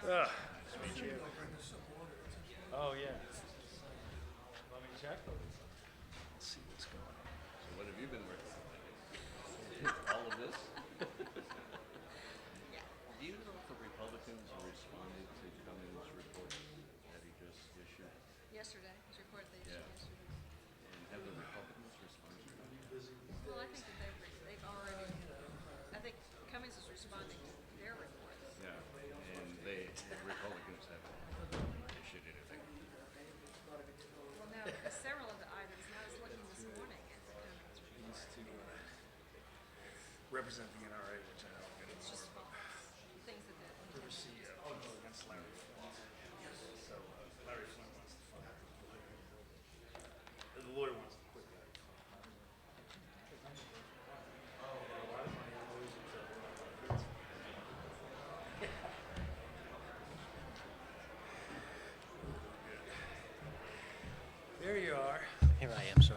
Nice to meet you. Oh, yeah. Want me to check? Let's see what's going on. So what have you been working on? All of this? Do you know if the Republicans responded to Cummings' report that he just issued? Yesterday, his report they issued yesterday. And have the Republicans responded to it? Well, I think that they've already, I think Cummings is responding to their report. Yeah, and the Republicans haven't issued anything. Well, now, several of the items, and I was looking this morning at the Cummings report. Needs to represent the NRA, which I don't get It's just false, things that the CEO against Larry Flint. So Larry Flint wants to fire the lawyer. The lawyer wants to quit that. There you are. Here I am, sir.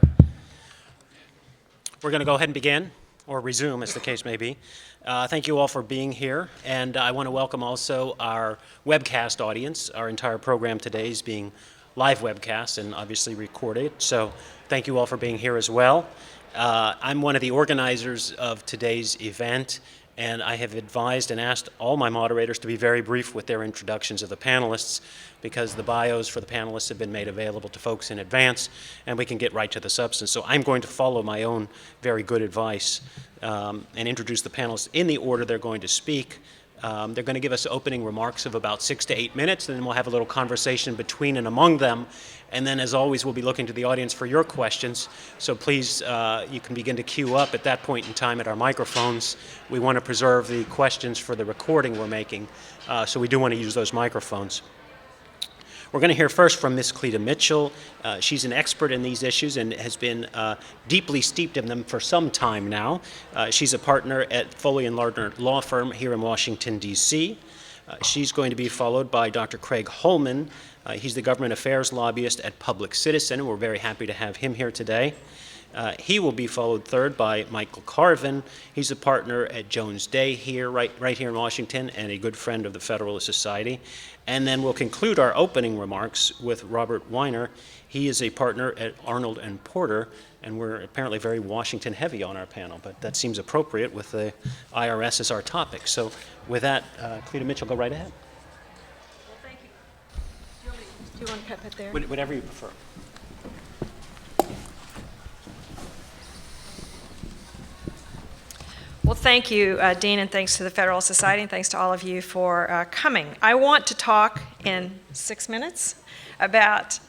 We're going to go ahead and begin, or resume, as the case may be. Thank you all for being here, and I want to welcome also our webcast audience. Our entire program today is being live webcast and obviously recorded, so thank you all for being here as well. I'm one of the organizers of today's event, and I have advised and asked all my moderators to be very brief with their introductions of the panelists, because the bios for the panelists have been made available to folks in advance, and we can get right to the substance. So I'm going to follow my own very good advice and introduce the panelists in the order they're going to speak. They're going to give us opening remarks of about 6 to 8 minutes, and then we'll have a little conversation between and among them. And then, as always, we'll be looking to the audience for your questions. So please, you can begin to queue up at that point in time at our microphones. We want to preserve the questions for the recording we're making, so we do want to use those microphones. We're going to hear first from Ms. Cleta Mitchell. She's an expert in these issues and has been deeply steeped in them for some time now. She's a partner at Foley and Lardner law firm here in Washington, D.C. She's going to be followed by Dr. Craig Holman. He's the government affairs lobbyist at Public Citizen, and we're very happy to have him here today. He will be followed third by Michael Carvin. He's a partner at Jones Day here, right here in Washington, and a good friend of the Federalist Society. And then we'll conclude our opening remarks with Robert Weiner. He is a partner at Arnold and Porter, and we're apparently very Washington heavy on our panel, but that seems appropriate with the IRS as our topic. So with that, Cleta Mitchell, go right ahead. Well, thank you. Do you want to cut it there? Whatever you prefer. Well, thank you, Dean, and thanks to the Federal Society, and thanks to all of you for coming. I want to talk in 6 minutes about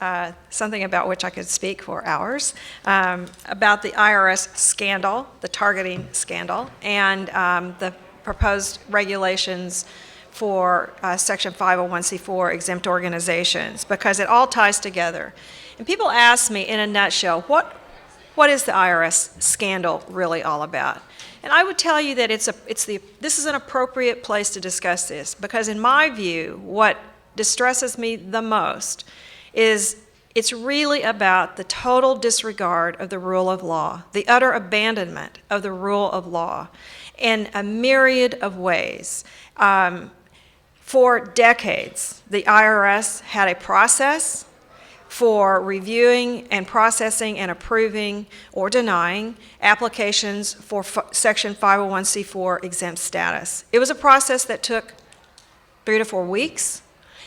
something about which I could speak for hours, about the IRS scandal, the targeting scandal, and the proposed regulations for Section 501c4 exempt organizations, because it all ties together. And people ask me in a nutshell, what is the IRS scandal really all about? And I would tell you that this is an appropriate place to discuss this, because in my view, what distresses me the most is it's really about the total disregard of the rule of law, the utter abandonment of the rule of law in a myriad of ways. For decades, the IRS had a process for reviewing and processing and approving or denying applications for Section 501c4 exempt status. It was a process that took 3 to 4 weeks.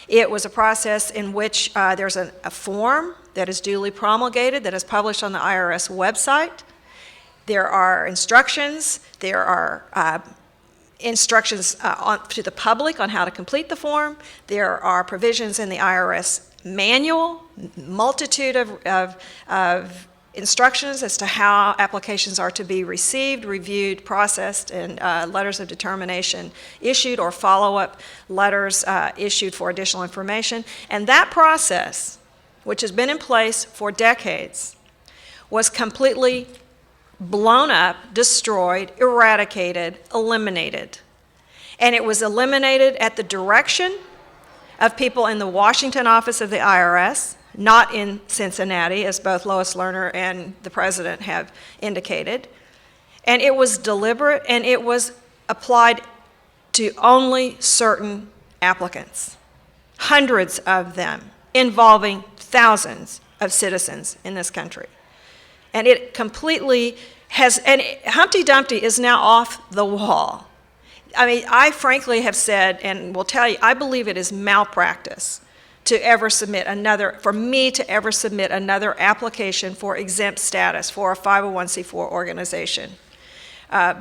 It was a process in which there's a form that is duly promulgated that is published on the IRS website. There are instructions. There are instructions to the public on how to complete the form. There are provisions in the IRS manual, multitude of instructions as to how applications are to be received, reviewed, processed, and letters of determination issued, or follow-up letters issued for additional information. And that process, which has been in place for decades, was completely blown up, destroyed, eradicated, eliminated. And it was eliminated at the direction of people in the Washington office of the IRS, not in Cincinnati, as both Lois Lerner and the president have indicated. And it was deliberate, and it was applied to only certain applicants. hundreds of them, involving thousands of citizens in this country. And it completely has, and Humpty Dumpty is now off the wall. I mean, I frankly have said, and will tell you, I believe it is malpractice to ever submit another, for me to ever submit another application for exempt status for a 501c4 organization.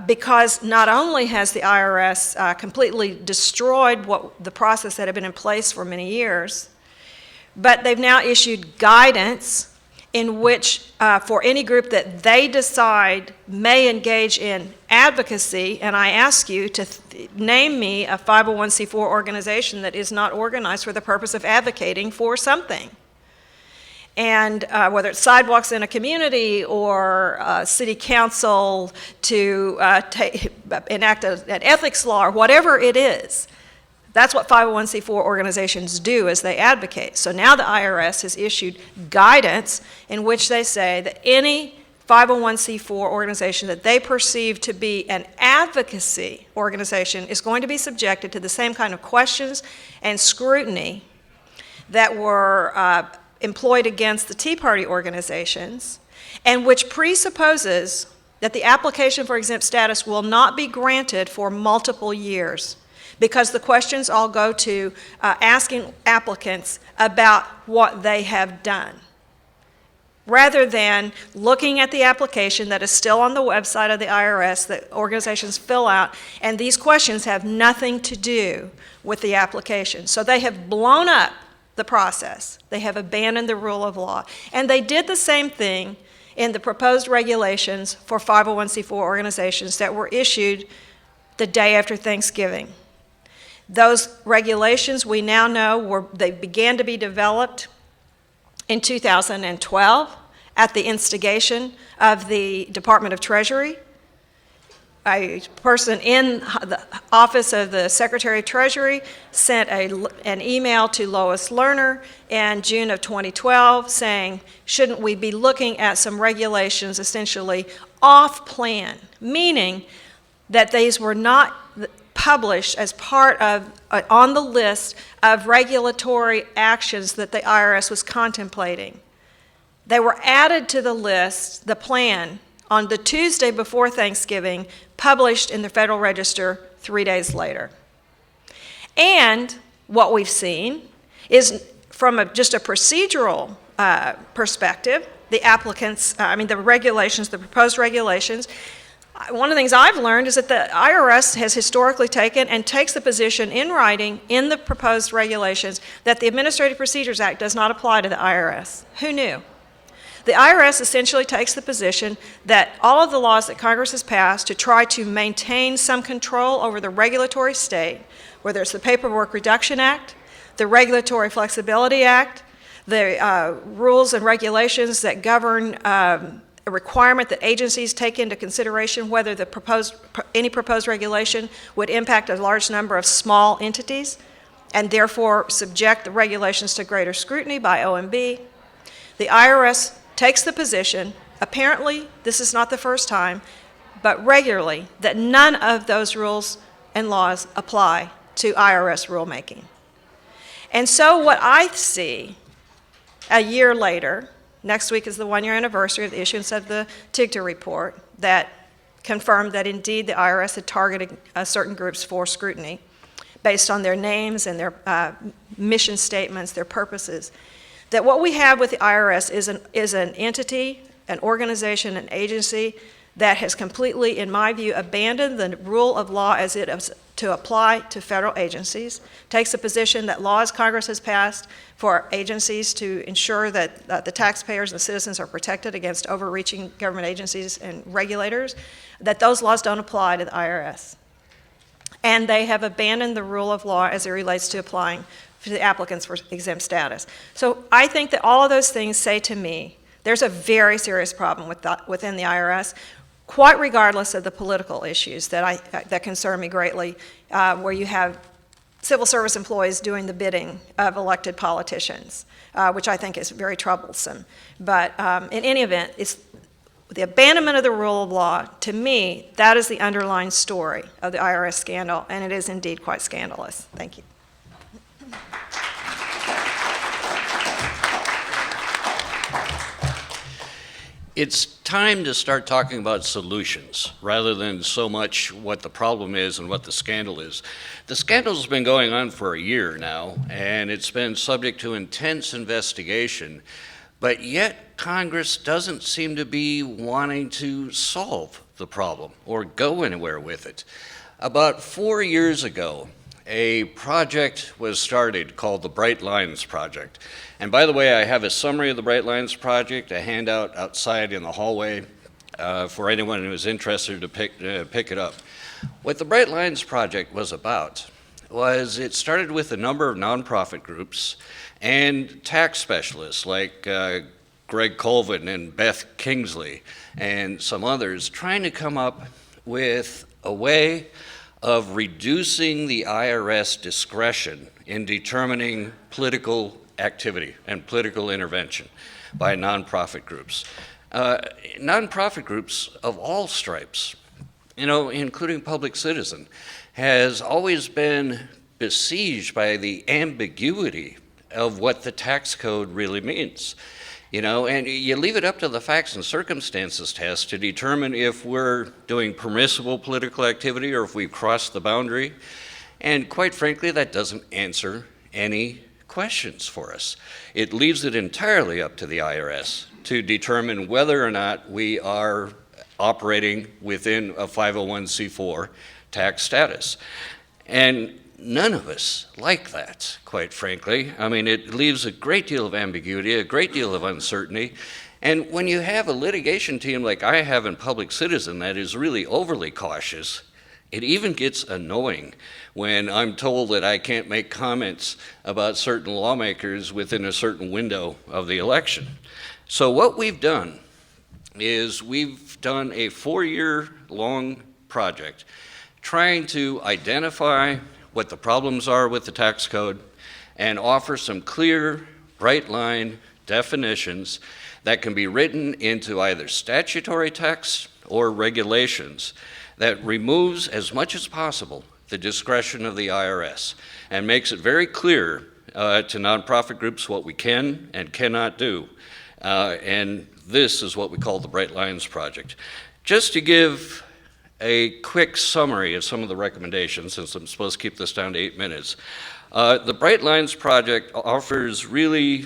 Because not only has the IRS completely destroyed the process that had been in place for many years, but they've now issued guidance in which, for any group that they decide may engage in advocacy, and I ask you to name me a 501c4 organization that is not organized for the purpose of advocating for something. And whether it's sidewalks in a community or city council to enact an ethics law or whatever it is, that's what 501c4 organizations do, is they advocate. So now the IRS has issued guidance in which they say that any 501c4 organization that they perceive to be an advocacy organization is going to be subjected to the same kind of questions and scrutiny that were employed against the Tea Party organizations, and which presupposes that the application for exempt status will not be granted for multiple years, because the questions all go to asking applicants about what they have done, rather than looking at the application that is still on the website of the IRS that organizations fill out, and these questions have nothing to do with the application. So they have blown up the process. They have abandoned the rule of law. And they did the same thing in the proposed regulations for 501c4 organizations that were issued the day after Thanksgiving. Those regulations, we now know, they began to be developed in 2012 at the instigation of the Department of Treasury. A person in the office of the Secretary of Treasury sent an email to Lardner in June of 2012 saying, shouldn't we be looking at some regulations essentially off plan, meaning that these were not published as part of, on the list of regulatory actions that the IRS was contemplating. They were added to the list, the plan, on the Tuesday before Thanksgiving, published in the Federal Register 3 days later. And what we've seen is, from just a procedural perspective, the regulations, the proposed regulations, one of the things I've learned is that the IRS has historically taken and takes the position in writing in the proposed regulations that the Administrative Procedures Act does not apply to the IRS. Who knew? The IRS essentially takes the position that all of the laws that Congress has passed to try to maintain some control over the regulatory state, whether it's the Paperwork Reduction Act, the Regulatory Flexibility Act, the rules and regulations that govern a requirement that agencies take into consideration whether any proposed regulation would impact a large number of small entities and therefore subject the regulations to greater scrutiny by OMB. The IRS takes the position, apparently this is not the first time, but regularly, that none of those rules and laws apply to IRS rulemaking. And so what I see a year later, next week is the one-year anniversary of the issuance of the TIGTA report that confirmed that indeed the IRS had targeted certain groups for scrutiny based on their names and their mission statements, their purposes. That what we have with the IRS is an entity, an organization, an agency that has completely, in my view, abandoned the rule of law as it is to apply to federal agencies, takes a position that laws Congress has passed for agencies to ensure that the taxpayers and the citizens are protected against overreaching government agencies and regulators, that those laws don't apply to the IRS. And they have abandoned the rule of law as it relates to applying to the applicants for exempt status. So I think that all of those things say to me, there's a very serious problem within the IRS, quite regardless of the political issues that concern me greatly, where you have civil service employees doing the bidding of elected politicians, which I think is very troublesome. But in any event, it's the abandonment of the rule of law. To me, that is the underlying story of the IRS scandal, and it is indeed quite scandalous. Thank you. it's time to start talking about solutions rather than so much what the problem is and what the scandal is. The scandal's been going on for a year now, and it's been subject to intense investigation, but yet Congress doesn't seem to be wanting to solve the problem or go anywhere with it. About 4 years ago, a project was started called the Bright Lines Project. And by the way, I have a summary of the Bright Lines Project, a handout outside in the hallway for anyone who is interested to pick it up. What the Bright Lines Project was about was it started with a number of nonprofit groups and tax specialists like Greg Colvin and Beth Kingsley and some others trying to come up with a way of reducing the IRS discretion in determining political activity and political intervention by nonprofit groups. Nonprofit groups of all stripes, including Public Citizen, has always been besieged by the ambiguity of what the tax code really means. And you leave it up to the facts and circumstances test to determine if we're doing permissible political activity or if we've crossed the boundary. And quite frankly, that doesn't answer any questions for us. It leaves it entirely up to the IRS to determine whether or not we are operating within a 501c4 tax status. And none of us like that, quite frankly. I mean, it leaves a great deal of ambiguity, a great deal of uncertainty. And when you have a litigation team like I have in Public Citizen that is really overly cautious, it even gets annoying when I'm told that I can't make comments about certain lawmakers within a certain window of the election. So what we've done is we've done a 4-year-long project trying to identify what the problems are with the tax code and offer some clear, bright-line definitions that can be written into either statutory text or regulations that removes as much as possible the discretion of the IRS and makes it very clear to nonprofit groups what we can and cannot do. And this is what we call the Bright Lines Project. Just to give a quick summary of some of the recommendations, since I'm supposed to keep this down to 8 minutes. The Bright Lines Project offers really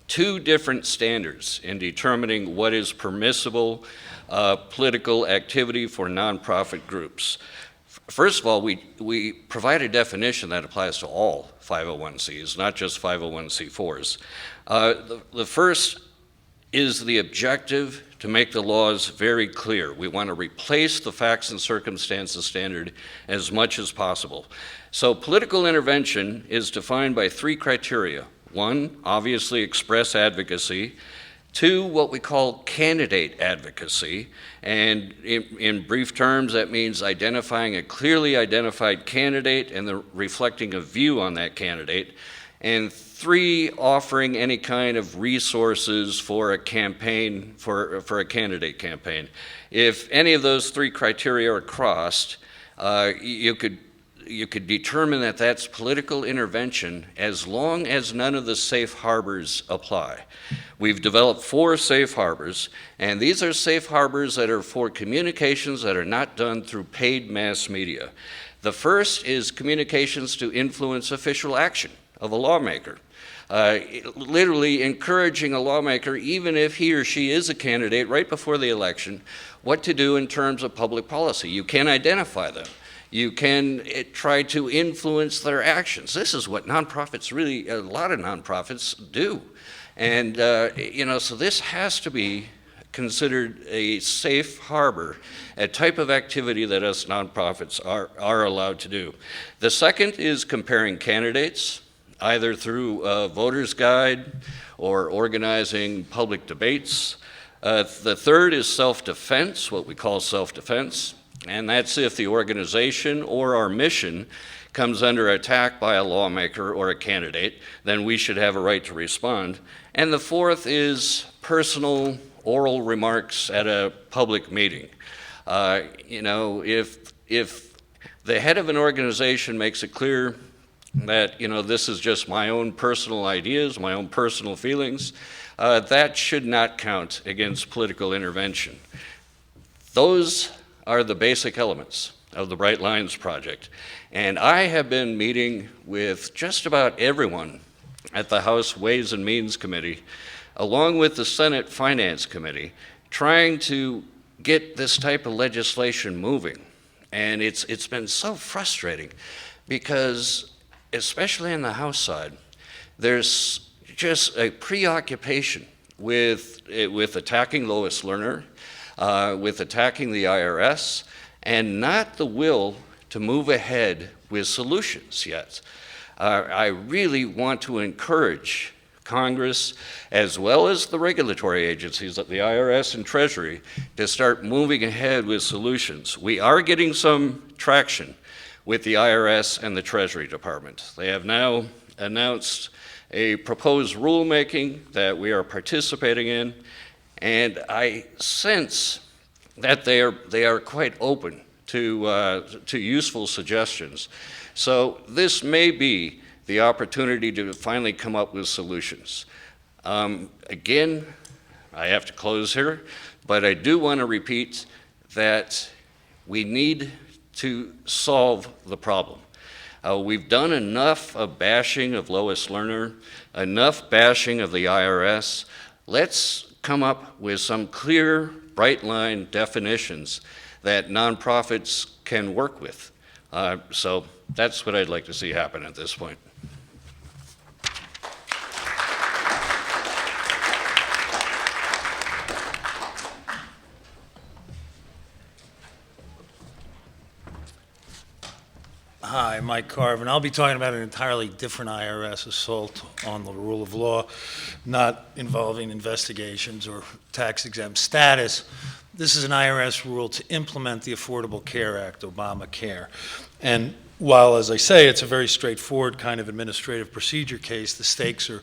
2 different standards in determining what is permissible political activity for nonprofit groups. First of all, we provide a definition that applies to all 501cs, not just 501c4s. The first is the objective to make the laws very clear. We want to replace the facts and circumstances standard as much as possible. So political intervention is defined by 3 criteria. 1, obviously express advocacy. 2, what we call candidate advocacy. And in brief terms, that means identifying a clearly identified candidate and reflecting a view on that candidate. And 3, offering any kind of resources for a campaign, for a candidate campaign. If any of those 3 criteria are crossed, you could determine that that's political intervention as long as none of the safe harbors apply. We've developed 4 safe harbors, and these are safe harbors that are for communications that are not done through paid mass media. The first is communications to influence official action of a lawmaker. Literally encouraging a lawmaker, even if he or she is a candidate right before the election, what to do in terms of public policy. You can identify them. You can try to influence their actions. This is what nonprofits really, a lot of nonprofits do. And, so this has to be considered a safe harbor, a type of activity that us nonprofits are allowed to do. The second is comparing candidates, either through a voter's guide or organizing public debates. The third is self-defense, what we call self-defense, and that's if the organization or our mission comes under attack by a lawmaker or a candidate, then we should have a right to respond. And the fourth is personal oral remarks at a public meeting. If the head of an organization makes it clear that, this is just my own personal ideas, my own personal feelings, that should not count against political intervention. Those are the basic elements of the Bright Lines Project. And I have been meeting with just about everyone at the House Ways and Means Committee, along with the Senate Finance Committee, trying to get this type of legislation moving. And it's been so frustrating because, especially on the House side, there's just a preoccupation with attacking Lois Lerner, with attacking the IRS, and not the will to move ahead with solutions yet. I really want to encourage Congress, as well as the regulatory agencies like the IRS and Treasury, to start moving ahead with solutions. We are getting some traction with the IRS and the Treasury Department. They have now announced a proposed rulemaking that we are participating in, and I sense that they are quite open to useful suggestions. So this may be the opportunity to finally come up with solutions. Again, I have to close here, but I do want to repeat that we need to solve the problem. We've done enough of bashing of Lois Lerner, enough bashing of the IRS. Let's come up with some clear, bright line definitions that nonprofits can work with. So that's what I'd like to see happen at this point. Hi, Mike Carvin. I'll be talking about an entirely different IRS assault on the rule of law, not involving investigations or tax-exempt status. This is an IRS rule to implement the Affordable Care Act, Obamacare. And while, as I say, it's a very straightforward kind of administrative procedure case, the stakes are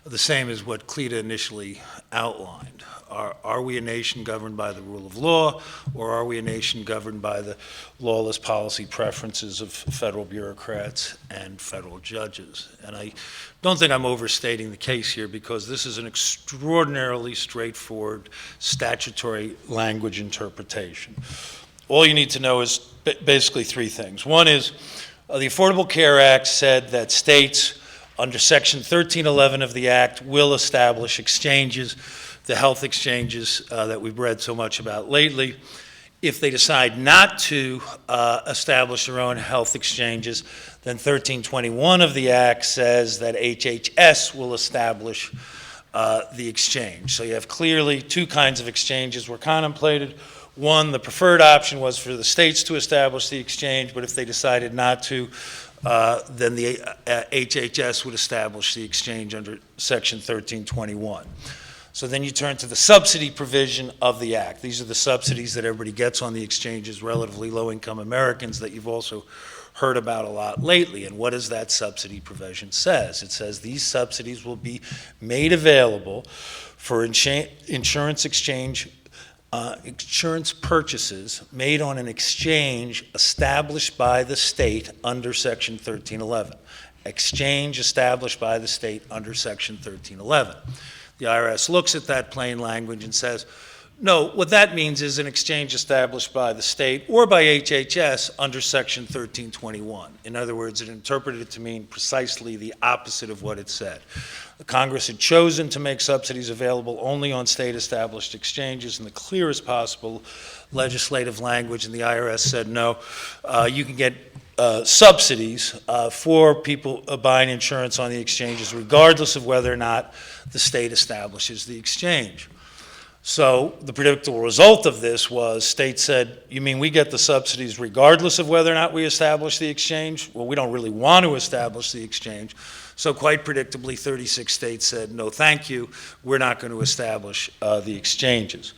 the same as what Cleta initially outlined. Are we a nation governed by the rule of law, or are we a nation governed by the lawless policy preferences of federal bureaucrats and federal judges? And I don't think I'm overstating the case here, because this is an extraordinarily straightforward statutory language interpretation. All you need to know is basically three things. One is the Affordable Care Act said that states under Section 1311 of the Act will establish exchanges, the health exchanges that we've read so much about lately. If they decide not to establish their own health exchanges, then 1321 of the Act says that HHS will establish the exchange. So you have clearly two kinds of exchanges were contemplated. One, the preferred option was for the states to establish the exchange, but if they decided not to, then the HHS would establish the exchange under Section 1321. So then you turn to the subsidy provision of the Act. These are the subsidies that everybody gets on the exchanges, relatively low-income Americans, that you've also heard about a lot lately. And what does that subsidy provision says? It says these subsidies will be made available for insurance purchases made on an exchange established by the state under Section 1311. Exchange established by the state under Section 1311. The IRS looks at that plain language and says, no, what that means is an exchange established by the state or by HHS under Section 1321. In other words, it interpreted it to mean precisely the opposite of what it said. The Congress had chosen to make subsidies available only on state-established exchanges in the clearest possible legislative language, and the IRS said, no, you can get subsidies for people buying insurance on the exchanges regardless of whether or not the state establishes the exchange. So the predictable result of this was states said, you mean we get the subsidies regardless of whether or not we establish the exchange? Well, we don't really want to establish the exchange. So quite predictably, 36 states said, no, thank you, we're not going to establish the exchanges.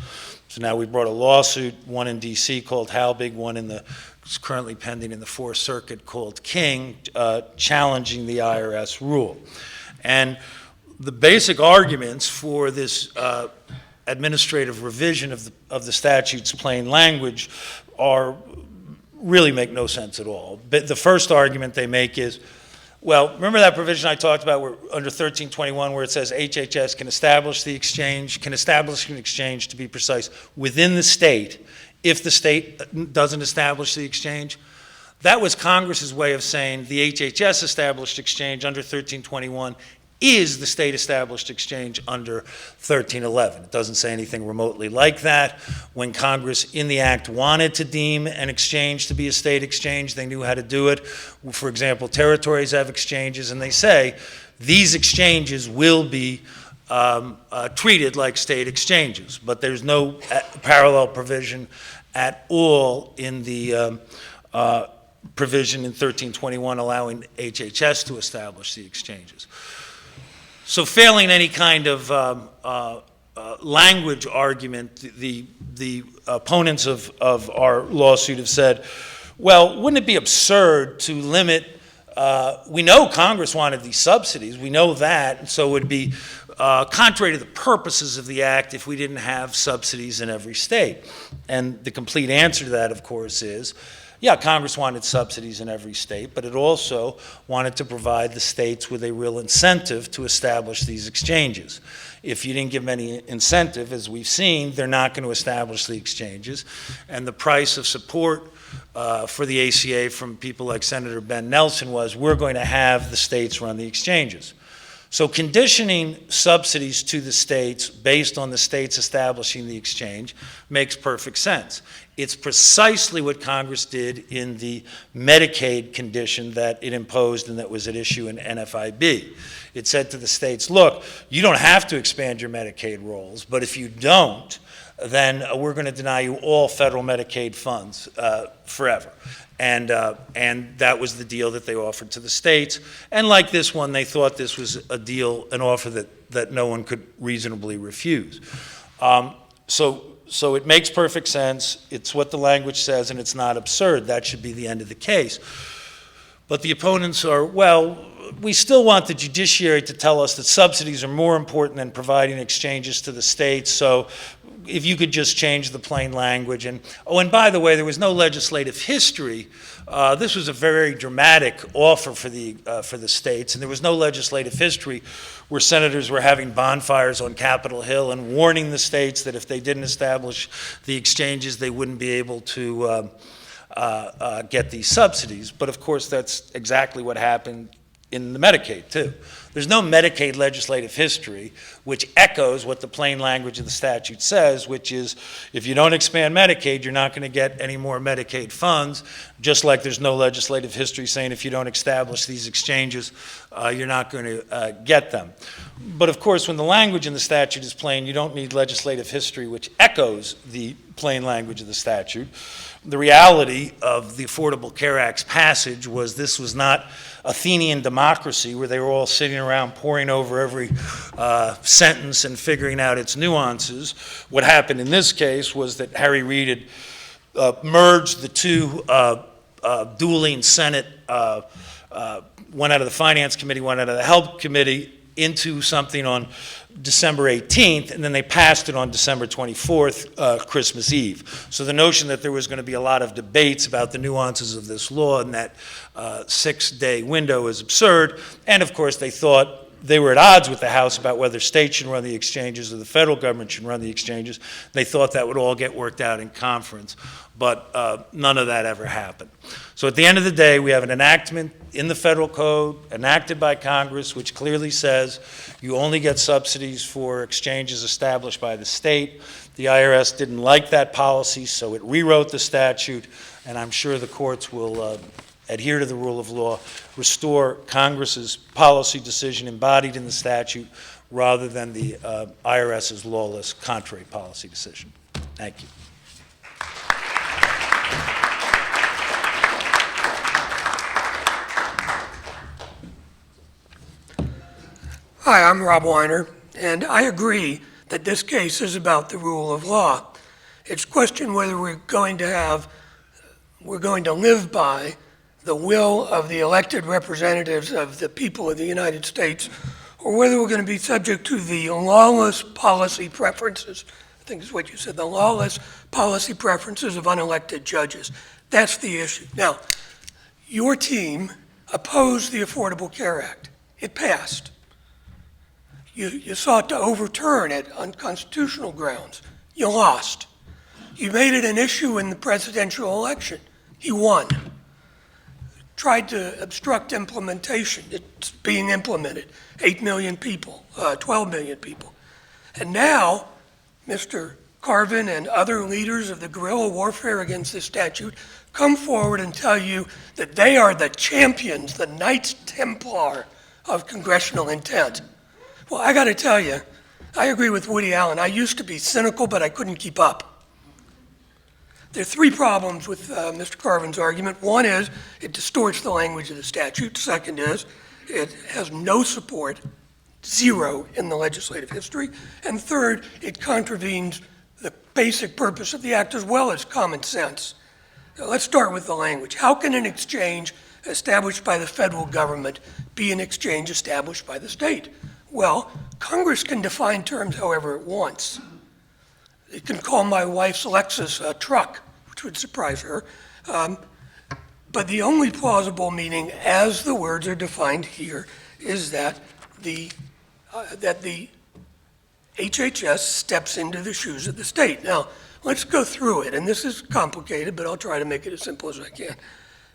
So now we brought a lawsuit, one in D.C. called Halbig, one it's currently pending in the Fourth Circuit called King, challenging the IRS rule. And the basic arguments for this administrative revision of the statute's plain language really make no sense at all. But the first argument they make is, Well, remember that provision I talked about where, under 1321 where it says HHS can establish the exchange, can establish an exchange, to be precise, within the state if the state doesn't establish the exchange? That was Congress's way of saying the HHS established exchange under 1321 is the state established exchange under 1311. It doesn't say anything remotely like that. When Congress in the act wanted to deem an exchange to be a state exchange, they knew how to do it. For example, territories have exchanges, and they say these exchanges will be treated like state exchanges, but there's no parallel provision at all in the provision in 1321 allowing HHS to establish the exchanges. So failing any kind of language argument, the opponents of our lawsuit have said, well, wouldn't it be absurd to limit, we know Congress wanted these subsidies, we know that, and so it would be contrary to the purposes of the act if we didn't have subsidies in every state. And the complete answer to that, of course, is, yeah, Congress wanted subsidies in every state, but it also wanted to provide the states with a real incentive to establish these exchanges. If you didn't give them any incentive, as we've seen, they're not going to establish the exchanges. And the price of support for the ACA from people like Senator Ben Nelson was, we're going to have the states run the exchanges. So conditioning subsidies to the states based on the states establishing the exchange makes perfect sense. It's precisely what Congress did in the Medicaid condition that it imposed and that was at issue in NFIB. It said to the states, look, you don't have to expand your Medicaid rolls, but if you don't, then we're going to deny you all federal Medicaid funds forever. And that was the deal that they offered to the states. And like this one, they thought this was a deal, an offer that no one could reasonably refuse. So it makes perfect sense. It's what the language says, and it's not absurd. That should be the end of the case. But the opponents are, well, we still want the judiciary to tell us that subsidies are more important than providing exchanges to the states, so if you could just change the plain language. And oh, and by the way, there was no legislative history. This was a very dramatic offer for the states, and there was no legislative history where senators were having bonfires on Capitol Hill and warning the states that if they didn't establish the exchanges, they wouldn't be able to get these subsidies. But of course, that's exactly what happened in the Medicaid, too. There's no Medicaid legislative history which echoes what the plain language of the statute says, which is if you don't expand Medicaid, you're not going to get any more Medicaid funds, just like there's no legislative history saying if you don't establish these exchanges, you're not going to get them. But of course, when the language in the statute is plain, you don't need legislative history which echoes the plain language of the statute. The reality of the Affordable Care Act's passage was this was not Athenian democracy where they were all sitting around poring over every sentence and figuring out its nuances. What happened in this case was that Harry Reid had merged the two dueling Senate, one out of the Finance Committee, one out of the Health Committee, into something on December 18th, and then they passed it on December 24th, Christmas Eve. So the notion that there was going to be a lot of debates about the nuances of this law in that 6-day window is absurd. And of course, they thought they were at odds with the House about whether states should run the exchanges or the federal government should run the exchanges. They thought that would all get worked out in conference, but none of that ever happened. So at the end of the day, we have an enactment in the federal code enacted by Congress which clearly says you only get subsidies for exchanges established by the state. The IRS didn't like that policy, so it rewrote the statute, and I'm sure the courts will adhere to the rule of law, restore Congress's policy decision embodied in the statute rather than the IRS's lawless contrary policy decision. Thank you. Hi, I'm Rob Weiner, and I agree that this case is about the rule of law. It's a question whether we're going to live by the will of the elected representatives of the people of the United States, or whether we're going to be subject to the lawless policy preferences, I think is what you said, the lawless policy preferences of unelected judges. That's the issue. Now, your team opposed the Affordable Care Act. It passed. You sought to overturn it on constitutional grounds. You lost. You made it an issue in the presidential election. You won. Tried to obstruct implementation. It's being implemented. 8 million people, 12 million people. And now, Mr. Carvin and other leaders of the guerrilla warfare against this statute come forward and tell you that they are the champions, the Knights Templar of congressional intent. Well, I got to tell you, I agree with Woody Allen. I used to be cynical, but I couldn't keep up. There are three problems with Mr. Carvin's argument. One is it distorts the language of the statute. Second is it has no support, zero in the legislative history. And third, it contravenes the basic purpose of the act as well as common sense. Now, let's start with the language. How can an exchange established by the federal government be an exchange established by the state? Well, Congress can define terms however it wants. It can call my wife's Lexus a truck, which would surprise her. But the only plausible meaning, as the words are defined here, is that the HHS steps into the shoes of the state. Now, let's go through it, and this is complicated, but I'll try to make it as simple as I can.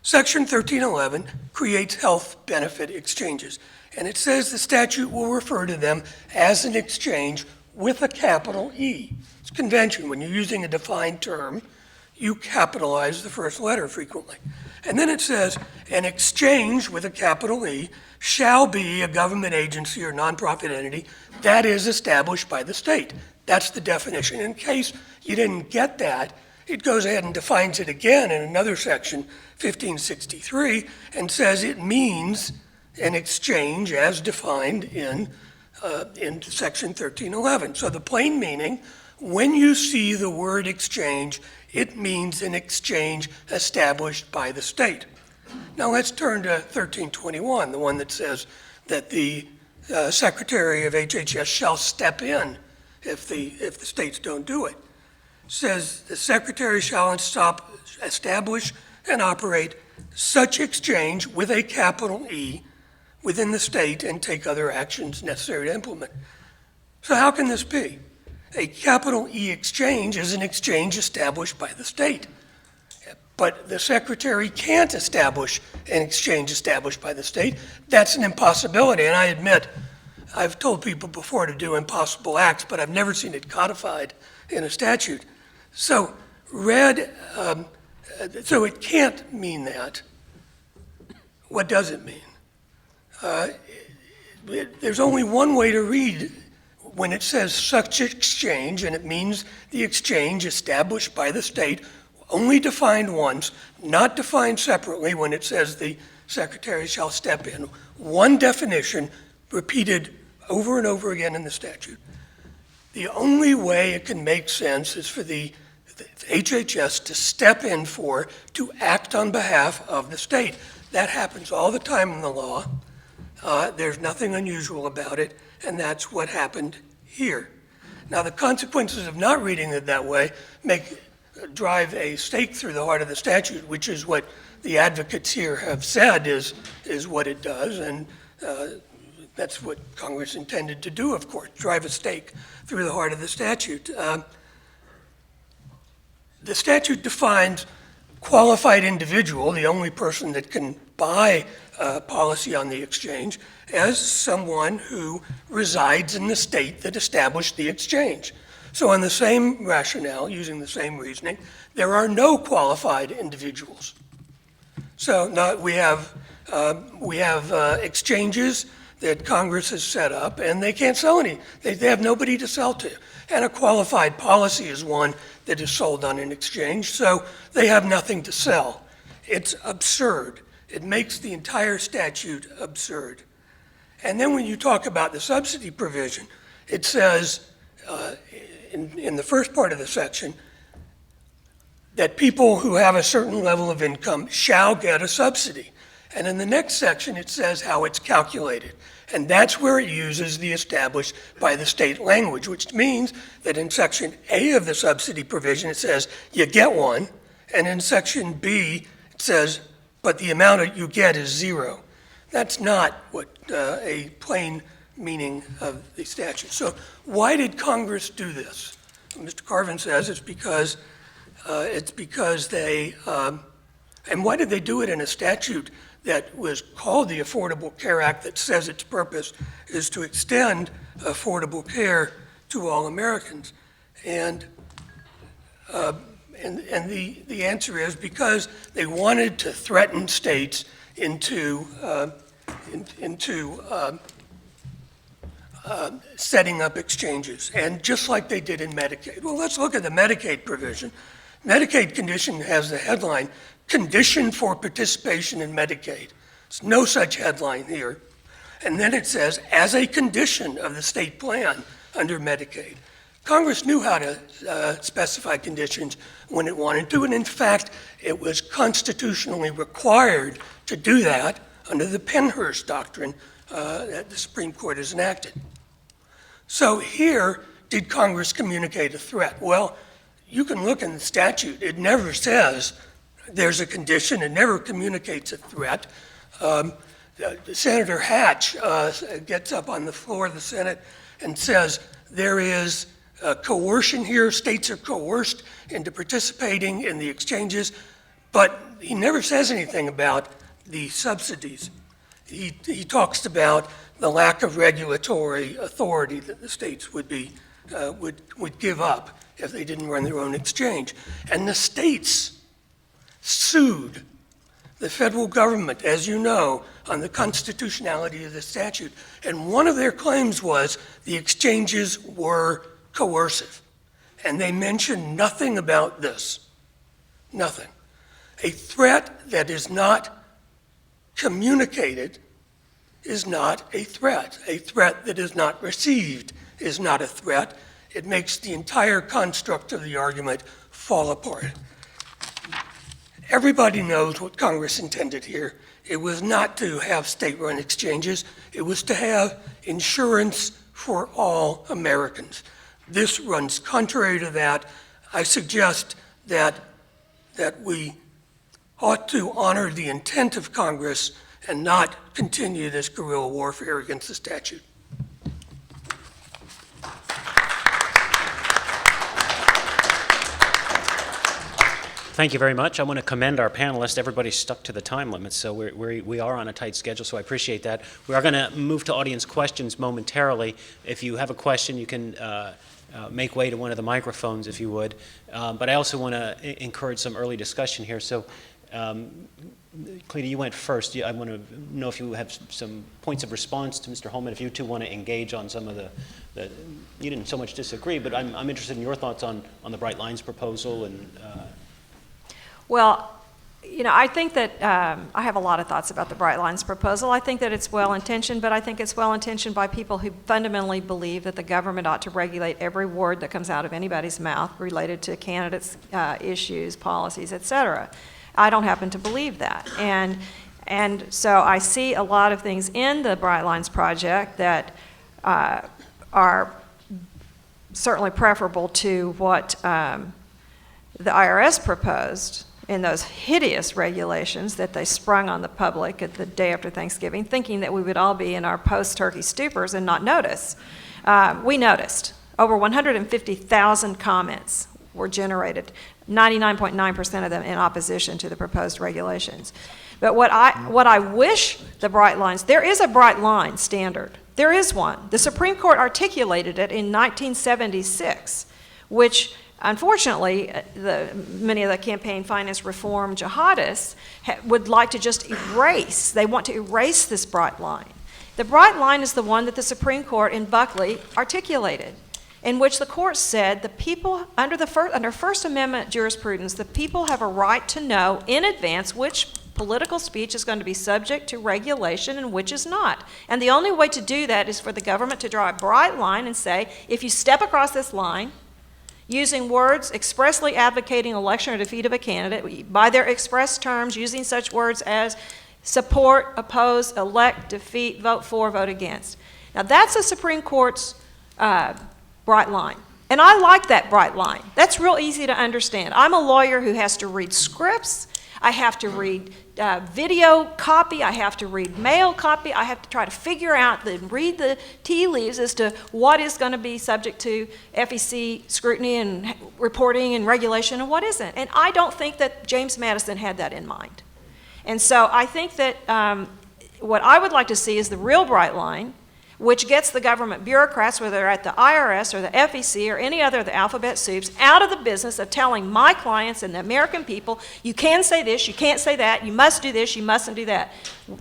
Section 1311 creates health benefit exchanges, and it says the statute will refer to them as an exchange with a capital E. It's convention. When you're using a defined term, you capitalize the first letter frequently. And then it says, an exchange with a capital E shall be a government agency or nonprofit entity that is established by the state. That's the definition. In case you didn't get that, it goes ahead and defines it again in another section, 1563, and says it means an exchange as defined in section 1311. So the plain meaning, when you see the word exchange, it means an exchange established by the state. Now let's turn to 1321, the one that says that the Secretary of HHS shall step in if the states don't do it. It says the Secretary shall establish and operate such exchange with a capital E within the state and take other actions necessary to implement. So how can this be? A capital E exchange is an exchange established by the state. But the Secretary can't establish an exchange established by the state. That's an impossibility, and I admit, I've told people before to do impossible acts, but I've never seen it codified in a statute. So so it can't mean that. What does it mean? There's only one way to read when it says such exchange, and it means the exchange established by the state, only defined once, not defined separately when it says the Secretary shall step in. One definition repeated over and over again in the statute. The only way it can make sense is for the HHS to step in to act on behalf of the state. That happens all the time in the law. There's nothing unusual about it, and that's what happened here. Now, the consequences of not reading it that way drive a stake through the heart of the statute, which is what the advocates here have said is what it does, and that's what Congress intended to do, of course, drive a stake through the heart of the statute. The statute defines qualified individual, the only person that can buy policy on the exchange, as someone who resides in the state that established the exchange. So on the same rationale, using the same reasoning, there are no qualified individuals. So now we have exchanges that Congress has set up, and they can't sell any. They have nobody to sell to. And a qualified policy is one that is sold on an exchange, so they have nothing to sell. It's absurd. It makes the entire statute absurd. And then when you talk about the subsidy provision, it says in the first part of the section that people who have a certain level of income shall get a subsidy. And in the next section, it says how it's calculated. And that's where it uses the established by the state language, which means that in section A of the subsidy provision, it says you get one. And in section B, it says but the amount that you get is zero. That's not what a plain meaning of the statute. So why did Congress do this? Mr. Carvin says it's because they, and why did they do it in a statute that was called the Affordable Care Act that says its purpose is to extend affordable care to all Americans? And the answer is because they wanted to threaten states into setting up exchanges, and just like they did in Medicaid. Well, let's look at the Medicaid provision. Medicaid condition has the headline, condition for participation in Medicaid. There's no such headline here. And then it says, as a condition of the state plan under Medicaid. Congress knew how to specify conditions when it wanted to, and in fact, it was constitutionally required to do that under the Pennhurst Doctrine that the Supreme Court has enacted. So here, did Congress communicate a threat? Well, you can look in the statute. It never says there's a condition. It never communicates a threat. Senator Hatch gets up on the floor of the Senate and says there is coercion here. States are coerced into participating in the exchanges, but he never says anything about the subsidies. He talks about the lack of regulatory authority that the states would give up if they didn't run their own exchange. And the states sued the federal government, as you know, on the constitutionality of the statute. And one of their claims was the exchanges were coercive. And they mentioned nothing about this. Nothing. A threat that is not communicated is not a threat. A threat that is not received is not a threat. It makes the entire construct of the argument fall apart. Everybody knows what Congress intended here. It was not to have state-run exchanges. It was to have insurance for all Americans. This runs contrary to that. I suggest that we ought to honor the intent of Congress and not continue this guerrilla warfare against the statute. Thank you very much. I want to commend our panelists. Everybody stuck to the time limit, so we are on a tight schedule, so I appreciate that. We are going to move to audience questions momentarily. If you have a question, you can make way to one of the microphones, if you would. But I also want to encourage some early discussion here. So, Cleta, you went first. I want to know if you have some points of response to Mr. Holman, if you two want to engage on some of the you didn't so much disagree, but I'm interested in your thoughts on the Bright Lines proposal. And Well, you know, I think that I have a lot of thoughts about the Bright Lines proposal. I think that it's well-intentioned, but I think it's well-intentioned by people who fundamentally believe that the government ought to regulate every word that comes out of anybody's mouth related to candidates' issues, policies, et cetera. I don't happen to believe that. And so I see a lot of things in the Bright Lines project that are certainly preferable to what the IRS proposed in those hideous regulations that they sprung on the public at the day after Thanksgiving, thinking that we would all be in our post-turkey stupors and not notice. We noticed. Over 150,000 comments were generated, 99.9% of them in opposition to the proposed regulations. But what I wish the Bright Lines, there is a Bright Line standard. There is one. The Supreme Court articulated it in 1976, which unfortunately, many of the campaign finance reform jihadists would like to just erase. They want to erase this Bright Line. The Bright Line is the one that the Supreme Court in Buckley articulated, in which the court said the people, under First Amendment jurisprudence, the people have a right to know in advance which political speech is going to be subject to regulation and which is not. And the only way to do that is for the government to draw a bright line and say, if you step across this line, using words expressly advocating election or defeat of a candidate, by their express terms, using such words as support, oppose, elect, defeat, vote for, vote against. Now that's the Supreme Court's bright line. And I like that bright line. That's real easy to understand. I'm a lawyer who has to read scripts. I have to read video copy, I have to read mail copy, I have to try to figure out, read the tea leaves as to what is going to be subject to FEC scrutiny and reporting and regulation and what isn't. And I don't think that James Madison had that in mind. And so I think that what I would like to see is the real bright line, which gets the government bureaucrats, whether they're at the IRS or the FEC or any other of the alphabet soups, out of the business of telling my clients and the American people, you can say this, you can't say that, you must do this, you mustn't do that.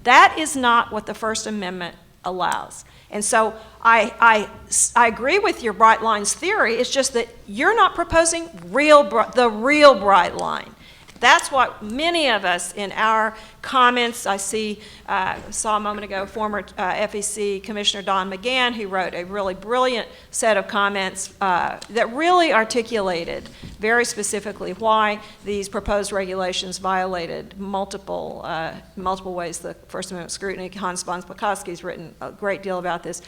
That is not what the First Amendment allows. And so I agree with your bright lines theory. It's just that you're not proposing the real bright line. That's what many of us in our comments, I saw a moment ago, former FEC Commissioner Don McGahn, who wrote a really brilliant set of comments that really articulated very specifically why these proposed regulations violated multiple ways the First Amendment scrutiny. Hans von Spakovsky's written a great deal about this.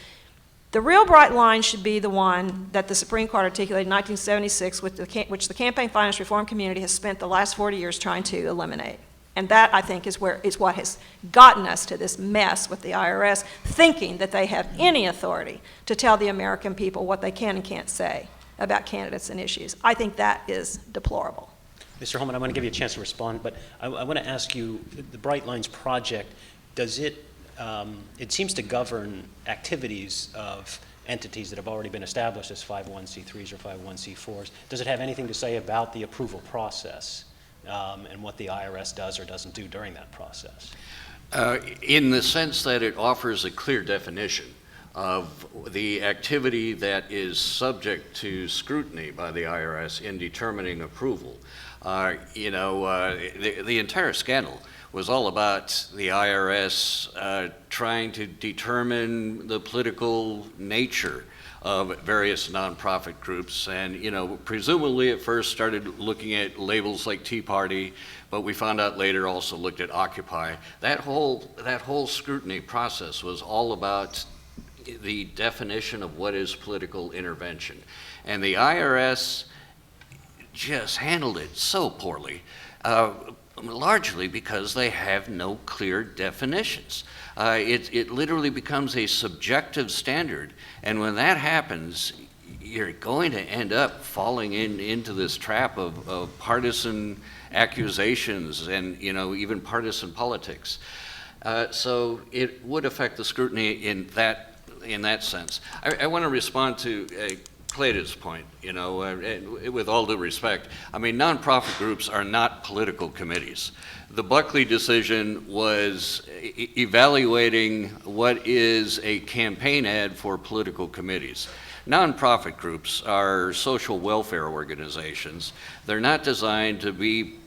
The real bright line should be the one that the Supreme Court articulated in 1976, which the campaign finance reform community has spent the last 40 years trying to eliminate. And that, I think, is what has gotten us to this mess with the IRS, thinking that they have any authority to tell the American people what they can and can't say about candidates and issues. I think that is deplorable. Mr. Holman, I want to give you a chance to respond, but I want to ask you, the Bright Lines Project, does it seems to govern activities of entities that have already been established as 501c3s or 501c4s. Does it have anything to say about the approval process and what the IRS does or doesn't do during that process? In the sense that it offers a clear definition of the activity that is subject to scrutiny by the IRS in determining approval. The entire scandal was all about the IRS trying to determine the political nature of various nonprofit groups, and presumably at first started looking at labels like Tea Party, but we found out later also looked at Occupy. That whole scrutiny process was all about the definition of what is political intervention, and the IRS just handled it so poorly. Largely because they have no clear definitions. It literally becomes a subjective standard, and when that happens, you're going to end up falling into this trap of partisan accusations and even partisan politics. So it would affect the scrutiny in that sense. I want to respond to Cleta's point, with all due respect. I mean, nonprofit groups are not political committees. The Buckley decision was evaluating what is a campaign ad for political committees. Nonprofit groups are social welfare organizations. They're not designed to be,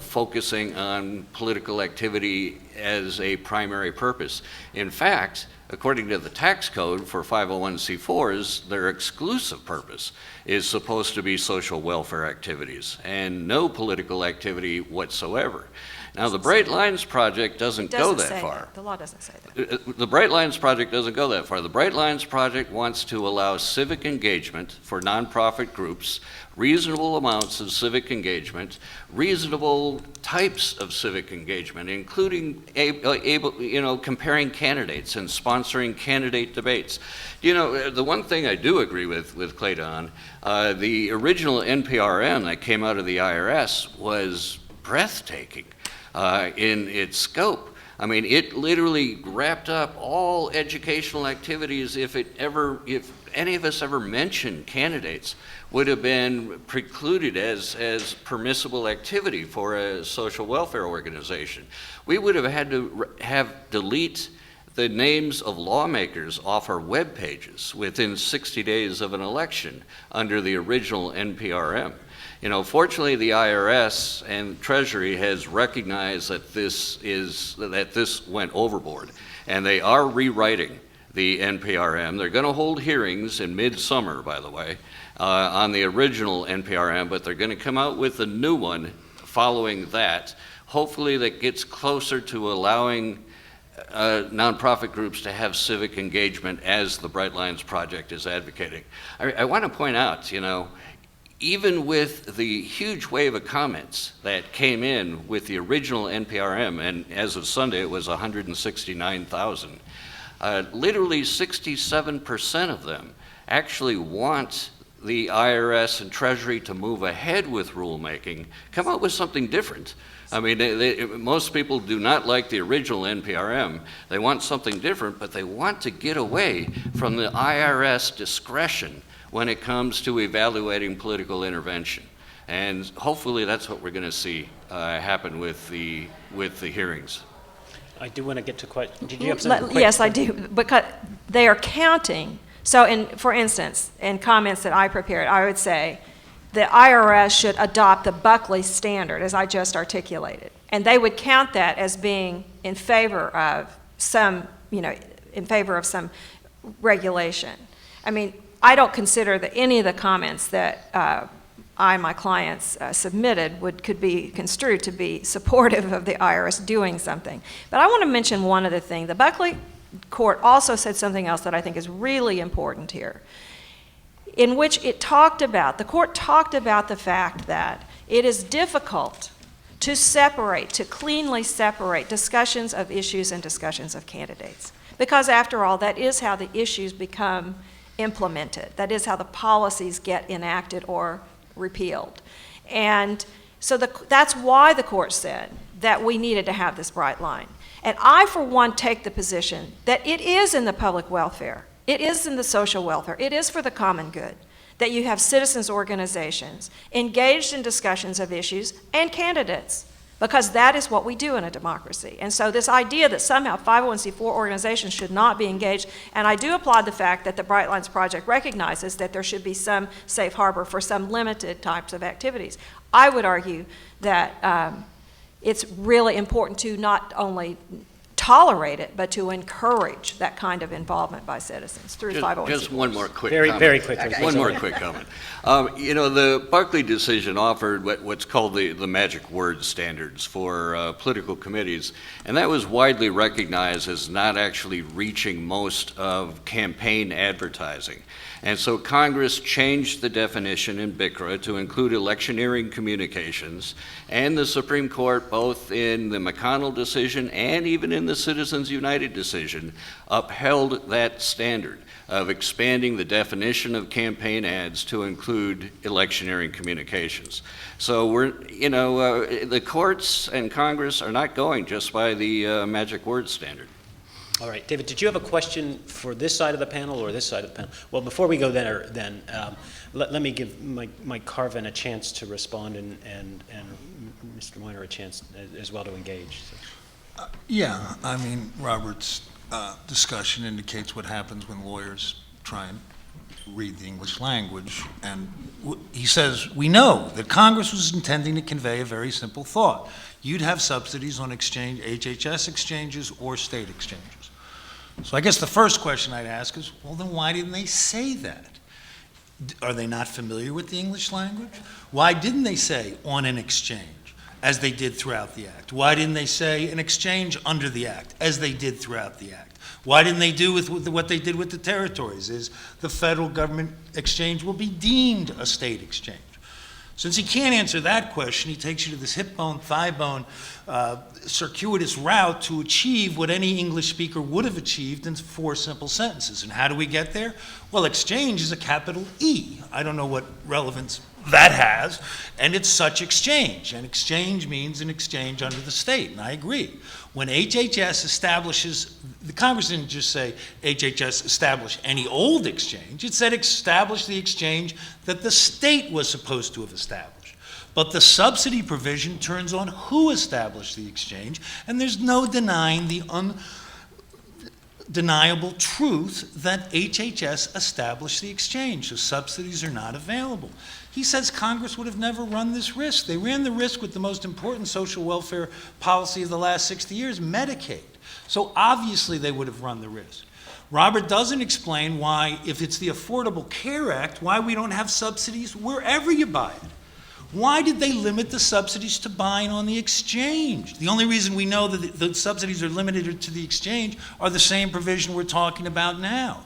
focusing on political activity as a primary purpose. In fact, according to the tax code for 501c4s, their exclusive purpose is supposed to be social welfare activities and no political activity whatsoever. Now, the Bright Lines Project doesn't go that far. The law doesn't say that. The Bright Lines Project doesn't go that far. The Bright Lines Project wants to allow civic engagement for nonprofit groups, reasonable amounts of civic engagement, reasonable types of civic engagement, including comparing candidates and sponsoring candidate debates. The one thing I do agree with Cleta on, the original NPRM that came out of the IRS was breathtaking in its scope. I mean, it literally wrapped up all educational activities. If any of us ever mentioned candidates, would have been precluded as permissible activity for a social welfare organization. We would have had to delete the names of lawmakers off our web pages within 60 days of an election under the original NPRM. Fortunately, the IRS and Treasury has recognized that this went overboard, and they are rewriting the NPRM. They're going to hold hearings in midsummer, by the way, on the original NPRM, but they're going to come out with a new one following that. Hopefully, that gets closer to allowing nonprofit groups to have civic engagement as the Bright Lines Project is advocating. I want to point out, even with the huge wave of comments that came in with the original NPRM, and as of Sunday it was 169,000, literally 67% of them actually want the IRS and Treasury to move ahead with rulemaking, come up with something different. I mean, most people do not like the original NPRM. They want something different, but they want to get away from the IRS discretion when it comes to evaluating political intervention. And hopefully that's what we're going to see happen with the hearings. I do want to get to questions. Did you have something quick? Yes, I do, because they are counting. So, for instance, in comments that I prepared, I would say the IRS should adopt the Buckley standard, as I just articulated, and they would count that as being in favor of some, in favor of some regulation. I mean, I don't consider that any of the comments that my clients submitted could be construed to be supportive of the IRS doing something. But I want to mention one other thing. The Buckley court also said something else that I think is really important here, in which the court talked about the fact that it is difficult to cleanly separate discussions of issues and discussions of candidates. Because after all, that is how the issues become implemented. That is how the policies get enacted or repealed. And so that's why the court said that we needed to have this bright line. And I, for one, take the position that it is in the public welfare, it is in the social welfare, it is for the common good that you have citizens organizations engaged in discussions of issues and candidates, because that is what we do in a democracy. And so this idea that somehow 501c4 organizations should not be engaged, and I do applaud the fact that the Bright Lines Project recognizes that there should be some safe harbor for some limited types of activities. I would argue that it's really important to not only tolerate it, but to encourage that kind of involvement by citizens through 501c4s. Just one more quick Very, comment. very quickly. One more quick comment. The Buckley decision offered what's called the magic word standards for political committees, and that was widely recognized as not actually reaching most of campaign advertising. And so Congress changed the definition in BICRA to include electioneering communications, and the Supreme Court, both in the McConnell decision and even in the Citizens United decision, upheld that standard of expanding the definition of campaign ads to include electioneering communications. So the courts and Congress are not going just by the magic word standard. All right, David, did you have a question for this side of the panel or this side of the panel? Well, before we go there, then let me give Mike Carvin a chance to respond and Mr. Weiner a chance as well to engage. So. Yeah, I mean, Robert's discussion indicates what happens when lawyers try and read the English language. And he says, we know that Congress was intending to convey a very simple thought. You'd have subsidies on HHS exchanges or state exchanges. So I guess the first question I'd ask is, well, then why didn't they say that? Are they not familiar with the English language? Why didn't they say on an exchange, as they did throughout the Act? Why didn't they say an exchange under the Act, as they did throughout the Act? Why didn't they do with what they did with the territories, is the federal government exchange will be deemed a state exchange? Since he can't answer that question, he takes you to this hip bone, thigh bone, circuitous route to achieve what any English speaker would have achieved in 4 simple sentences. And how do we get there? Well, exchange is a capital E. I don't know what relevance that has, and it's such exchange. And exchange means an exchange under the state, and I agree. When HHS establishes, the Congress didn't just say HHS establish any old exchange, it said establish the exchange that the state was supposed to have established. But the subsidy provision turns on who established the exchange, and there's no denying the undeniable truth that HHS established the exchange, so subsidies are not available. He says Congress would have never run this risk. They ran the risk with the most important social welfare policy of the last 60 years, Medicaid. So obviously they would have run the risk. Robert doesn't explain why, if it's the Affordable Care Act, why we don't have subsidies wherever you buy it. Why did they limit the subsidies to buying on the exchange? The only reason we know that the subsidies are limited to the exchange are the same provision we're talking about now.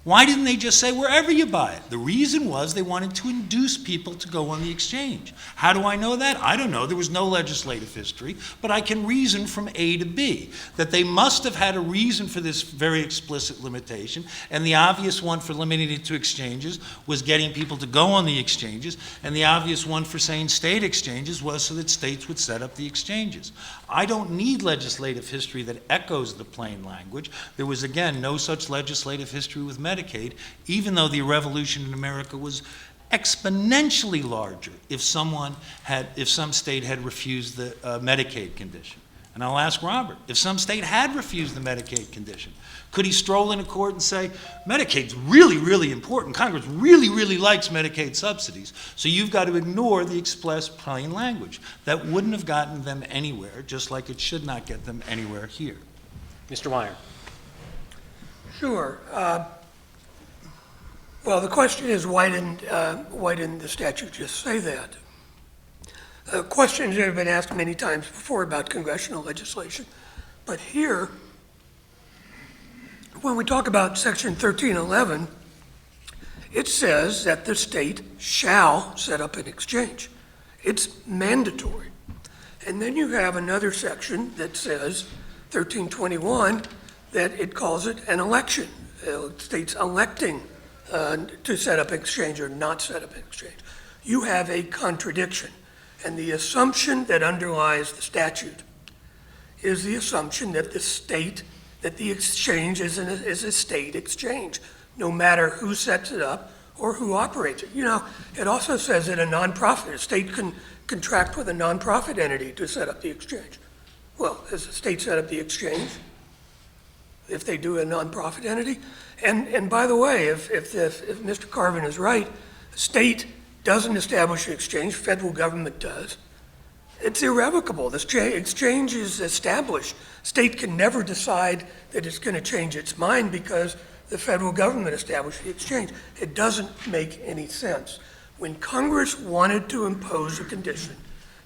Why didn't they just say wherever you buy it? The reason was they wanted to induce people to go on the exchange. How do I know that? I don't know. There was no legislative history, but I can reason from A to B that they must have had a reason for this very explicit limitation, and the obvious one for limiting it to exchanges was getting people to go on the exchanges, and the obvious one for saying state exchanges was so that states would set up the exchanges. I don't need legislative history that echoes the plain language. There was, again, no such legislative history with Medicaid, even though the revolution in America was exponentially larger if some state had refused the Medicaid condition. And I'll ask Robert, if some state had refused the Medicaid condition, could he stroll into court and say, Medicaid's really, really important. Congress really, really likes Medicaid subsidies, so you've got to ignore the express plain language. That wouldn't have gotten them anywhere, just like it should not get them anywhere here. Mr. Weiner. Sure. Well, the question is, why didn't the statute just say that? Questions have been asked many times before about congressional legislation, but here, when we talk about Section 1311, it says that the state shall set up an exchange. It's mandatory. And then you have another section that says, 1321, that it calls it an election. States electing to set up an exchange or not set up an exchange. You have a contradiction. And the assumption that underlies the statute is the assumption that the exchange is a state exchange, no matter who sets it up or who operates it. You know, it also says that a state can contract with a nonprofit entity to set up the exchange. Well, has the state set up the exchange if they do a nonprofit entity? And by the way, if Mr. Carvin is right, the state doesn't establish an exchange, federal government does. It's irrevocable. The exchange is established. State can never decide that it's going to change its mind because the federal government established the exchange. It doesn't make any sense. When Congress wanted to impose a condition,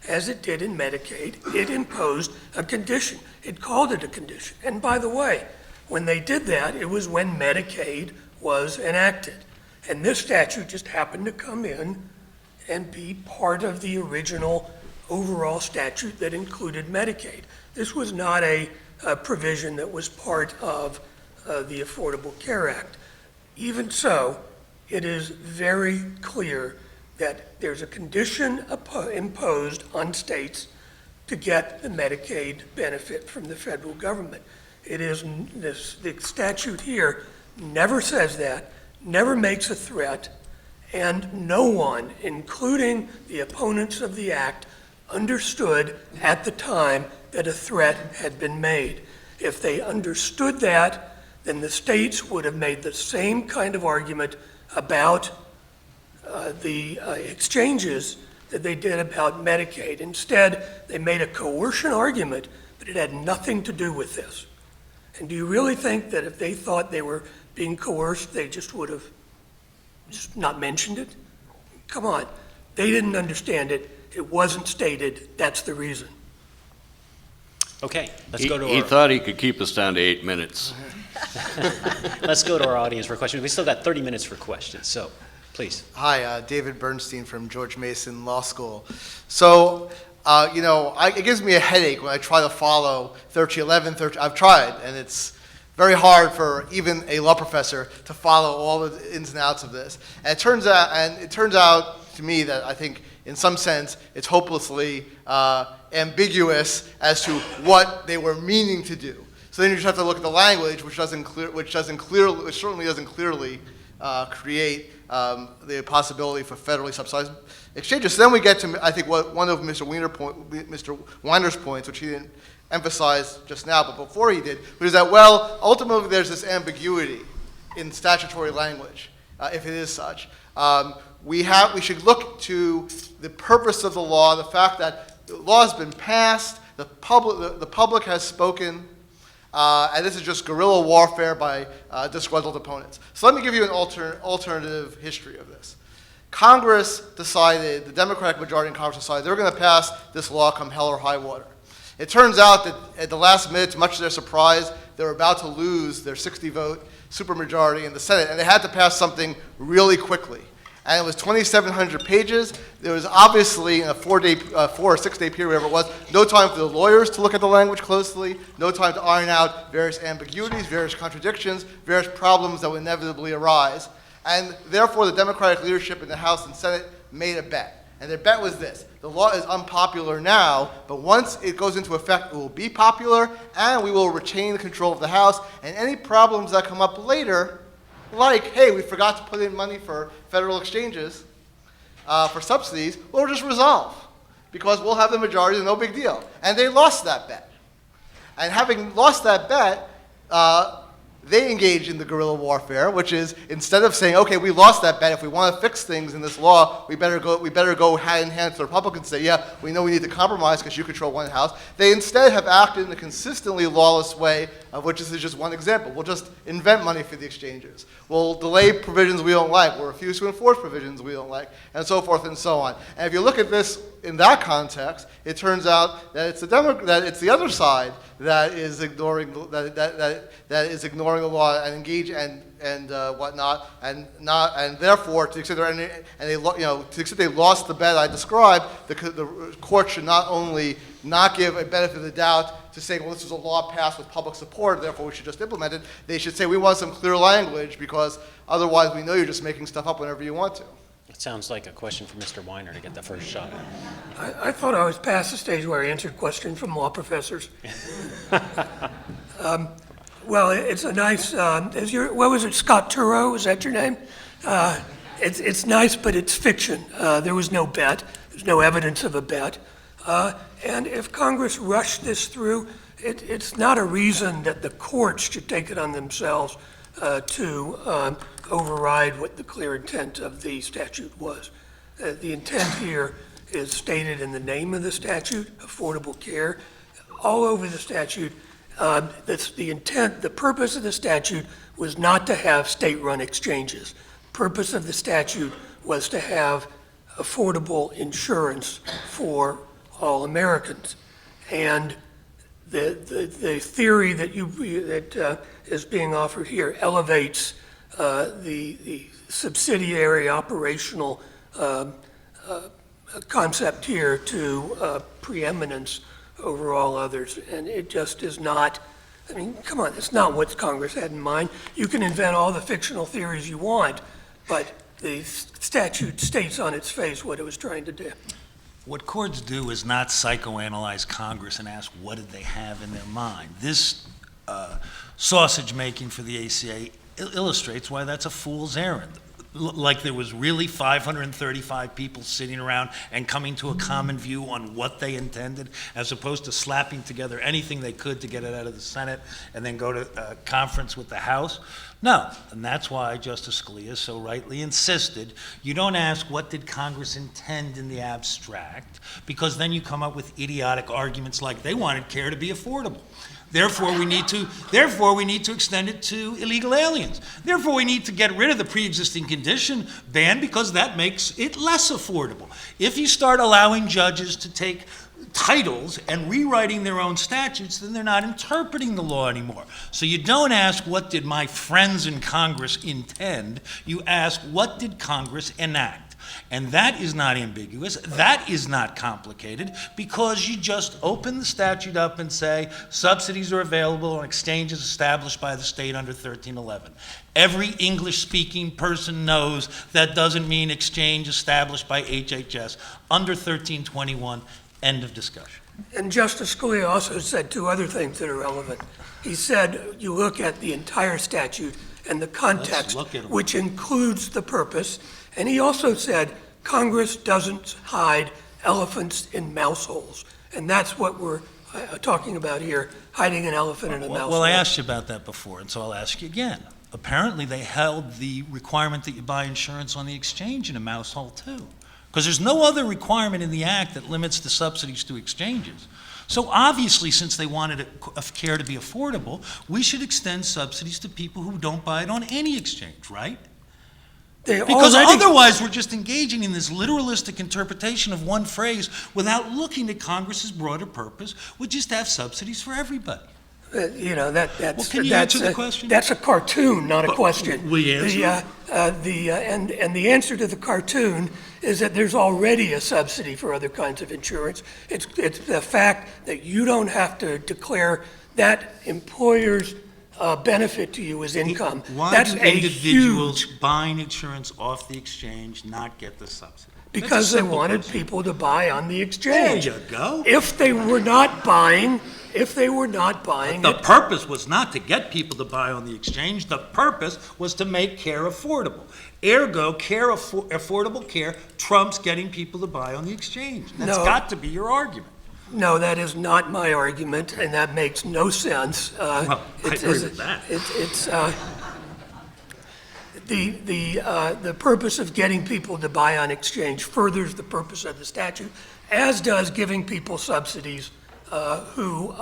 as it did in Medicaid, it imposed a condition. It called it a condition. And by the way, when they did that, it was when Medicaid was enacted. And this statute just happened to come in and be part of the original overall statute that included Medicaid. This was not a provision that was part of the Affordable Care Act. Even so, it is very clear that there's a condition imposed on states to get the Medicaid benefit from the federal government. The statute here never says that, never makes a threat, and no one, including the opponents of the act, understood at the time that a threat had been made. If they understood that, then the states would have made the same kind of argument about the exchanges that they did about Medicaid. Instead, they made a coercion argument, but it had nothing to do with this. And do you really think that if they thought they were being coerced, they just would have just not mentioned it? Come on. They didn't understand it. It wasn't stated. That's the reason. Okay, let's go to He thought he could keep us down to 8 minutes. let's go to our audience for questions. We still got 30 minutes for questions, so please. Hi, David Bernstein from George Mason Law School. So, it gives me a headache when I try to follow 1311. I've tried, and it's very hard for even a law professor to follow all the ins and outs of this. And it turns out to me that I think, in some sense, it's hopelessly ambiguous as to what they were meaning to do. So then you just have to look at the language, which certainly doesn't clearly create the possibility for federally subsidized exchanges. So then we get to, I think, one of Mr. Weiner's points, which he didn't emphasize just now, but before he did, which is that, well, ultimately there's this ambiguity in statutory language, if it is such. We should look to the purpose of the law, the fact that the law has been passed, the public has spoken, and this is just guerrilla warfare by disgruntled opponents. So let me give you an alternative history of this. Congress decided, the Democratic majority in Congress decided they were going to pass this law come hell or high water. It turns out that at the last minute, much to their surprise, they were about to lose their 60-vote supermajority in the Senate, and they had to pass something really quickly. And it was 2,700 pages. There was obviously in a 4 or 6 day period, whatever it was, no time for the lawyers to look at the language closely, no time to iron out various ambiguities, various contradictions, various problems that would inevitably arise. And therefore, the Democratic leadership in the House and Senate made a bet. And their bet was this: the law is unpopular now, but once it goes into effect, it will be popular, and we will retain control of the House, and any problems that come up later, like, hey, we forgot to put in money for federal exchanges, for subsidies, we'll just resolve, because we'll have the majority, no big deal. And they lost that bet. And having lost that bet, they engaged in the guerrilla warfare, which is, instead of saying, okay, we lost that bet, if we want to fix things in this law, we better go hand in hand to the Republicans and say, yeah, we know we need to compromise because you control one house. They instead have acted in a consistently lawless way, of which this is just one example. We'll just invent money for the exchanges. We'll delay provisions we don't like. We'll refuse to enforce provisions we don't like, and so forth and so on. And if you look at this in that context, it turns out that it's the other side that is ignoring that is ignoring the law and engage and whatnot, and therefore, to the extent to the extent they lost the bet I described, the court should not only not give a benefit of the doubt to say, well, this is a law passed with public support, therefore we should just implement it. They should say, we want some clear language, because otherwise we know you're just making stuff up whenever you want to. It sounds like a question for Mr. Weiner to get the first shot at. I thought I was past the stage where I answered questions from law professors. Well, it's a nice, what was it, Scott Turow, is that your name? It's nice, but it's fiction. There was no bet. There's no evidence of a bet. And if Congress rushed this through, it's not a reason that the courts should take it on themselves to override what the clear intent of the statute was. The intent here is stated in the name of the statute, affordable care. All over the statute, that's the intent, the purpose of the statute was not to have state-run exchanges. The purpose of the statute was to have affordable insurance for all Americans. And the theory that is being offered here elevates the subsidiary operational concept here to preeminence over all others. And it just is not, I mean, come on, it's not what Congress had in mind. You can invent all the fictional theories you want, but the statute states on its face what it was trying to do. What courts do is not psychoanalyze Congress and ask what did they have in their mind. This sausage making for the ACA illustrates why that's a fool's errand. Like there was really 535 people sitting around and coming to a common view on what they intended, as opposed to slapping together anything they could to get it out of the Senate and then go to a conference with the House. No, and that's why Justice Scalia so rightly insisted you don't ask what did Congress intend in the abstract, because then you come up with idiotic arguments like they wanted care to be affordable. Therefore, we need to extend it to illegal aliens. Therefore, we need to get rid of the pre-existing condition ban because that makes it less affordable. If you start allowing judges to take titles and rewriting their own statutes, then they're not interpreting the law anymore. So you don't ask, what did my friends in Congress intend? You ask, what did Congress enact? And that is not ambiguous, that is not complicated, because you just open the statute up and say subsidies are available on exchanges established by the state under 1311. Every English-speaking person knows that doesn't mean exchange established by HHS under 1321, end of discussion. And Justice Scalia also said two other things that are relevant. He said you look at the entire statute and the context, which includes the purpose. And he also said Congress doesn't hide elephants in mouse holes. And that's what we're talking about here, hiding an elephant in a mouse hole. Well, I asked you about that before, and so I'll ask you again. Apparently, they held the requirement that you buy insurance on the exchange in a mouse hole, too. Because there's no other requirement in the Act that limits the subsidies to exchanges. So obviously, since they wanted care to be affordable, we should extend subsidies to people who don't buy it on any exchange, right? Because otherwise we're just engaging in this literalistic interpretation of one phrase without looking at Congress's broader purpose, which is to have subsidies for everybody. You know, that's. can you that's answer the a- question? That's a cartoon, not a question. will you answer And the answer to the cartoon is that there's already a subsidy for other kinds of insurance. It's the fact that you don't have to declare that employer's benefit to you as income. Why That's do a individuals huge, buying insurance off the exchange not get the subsidy? That's a because they simple wanted question. people to buy on the There exchange. you go. If they were not buying, The purpose was not to get people to buy on the exchange. The purpose was to make care affordable. Ergo, affordable care trumps getting people to buy on the exchange. That's No. got to be your argument. No, that is not my argument, and that makes no sense. Well, I It's- agree with that. It's, the purpose of getting people to buy on exchange furthers the purpose of the statute, as does giving people subsidies who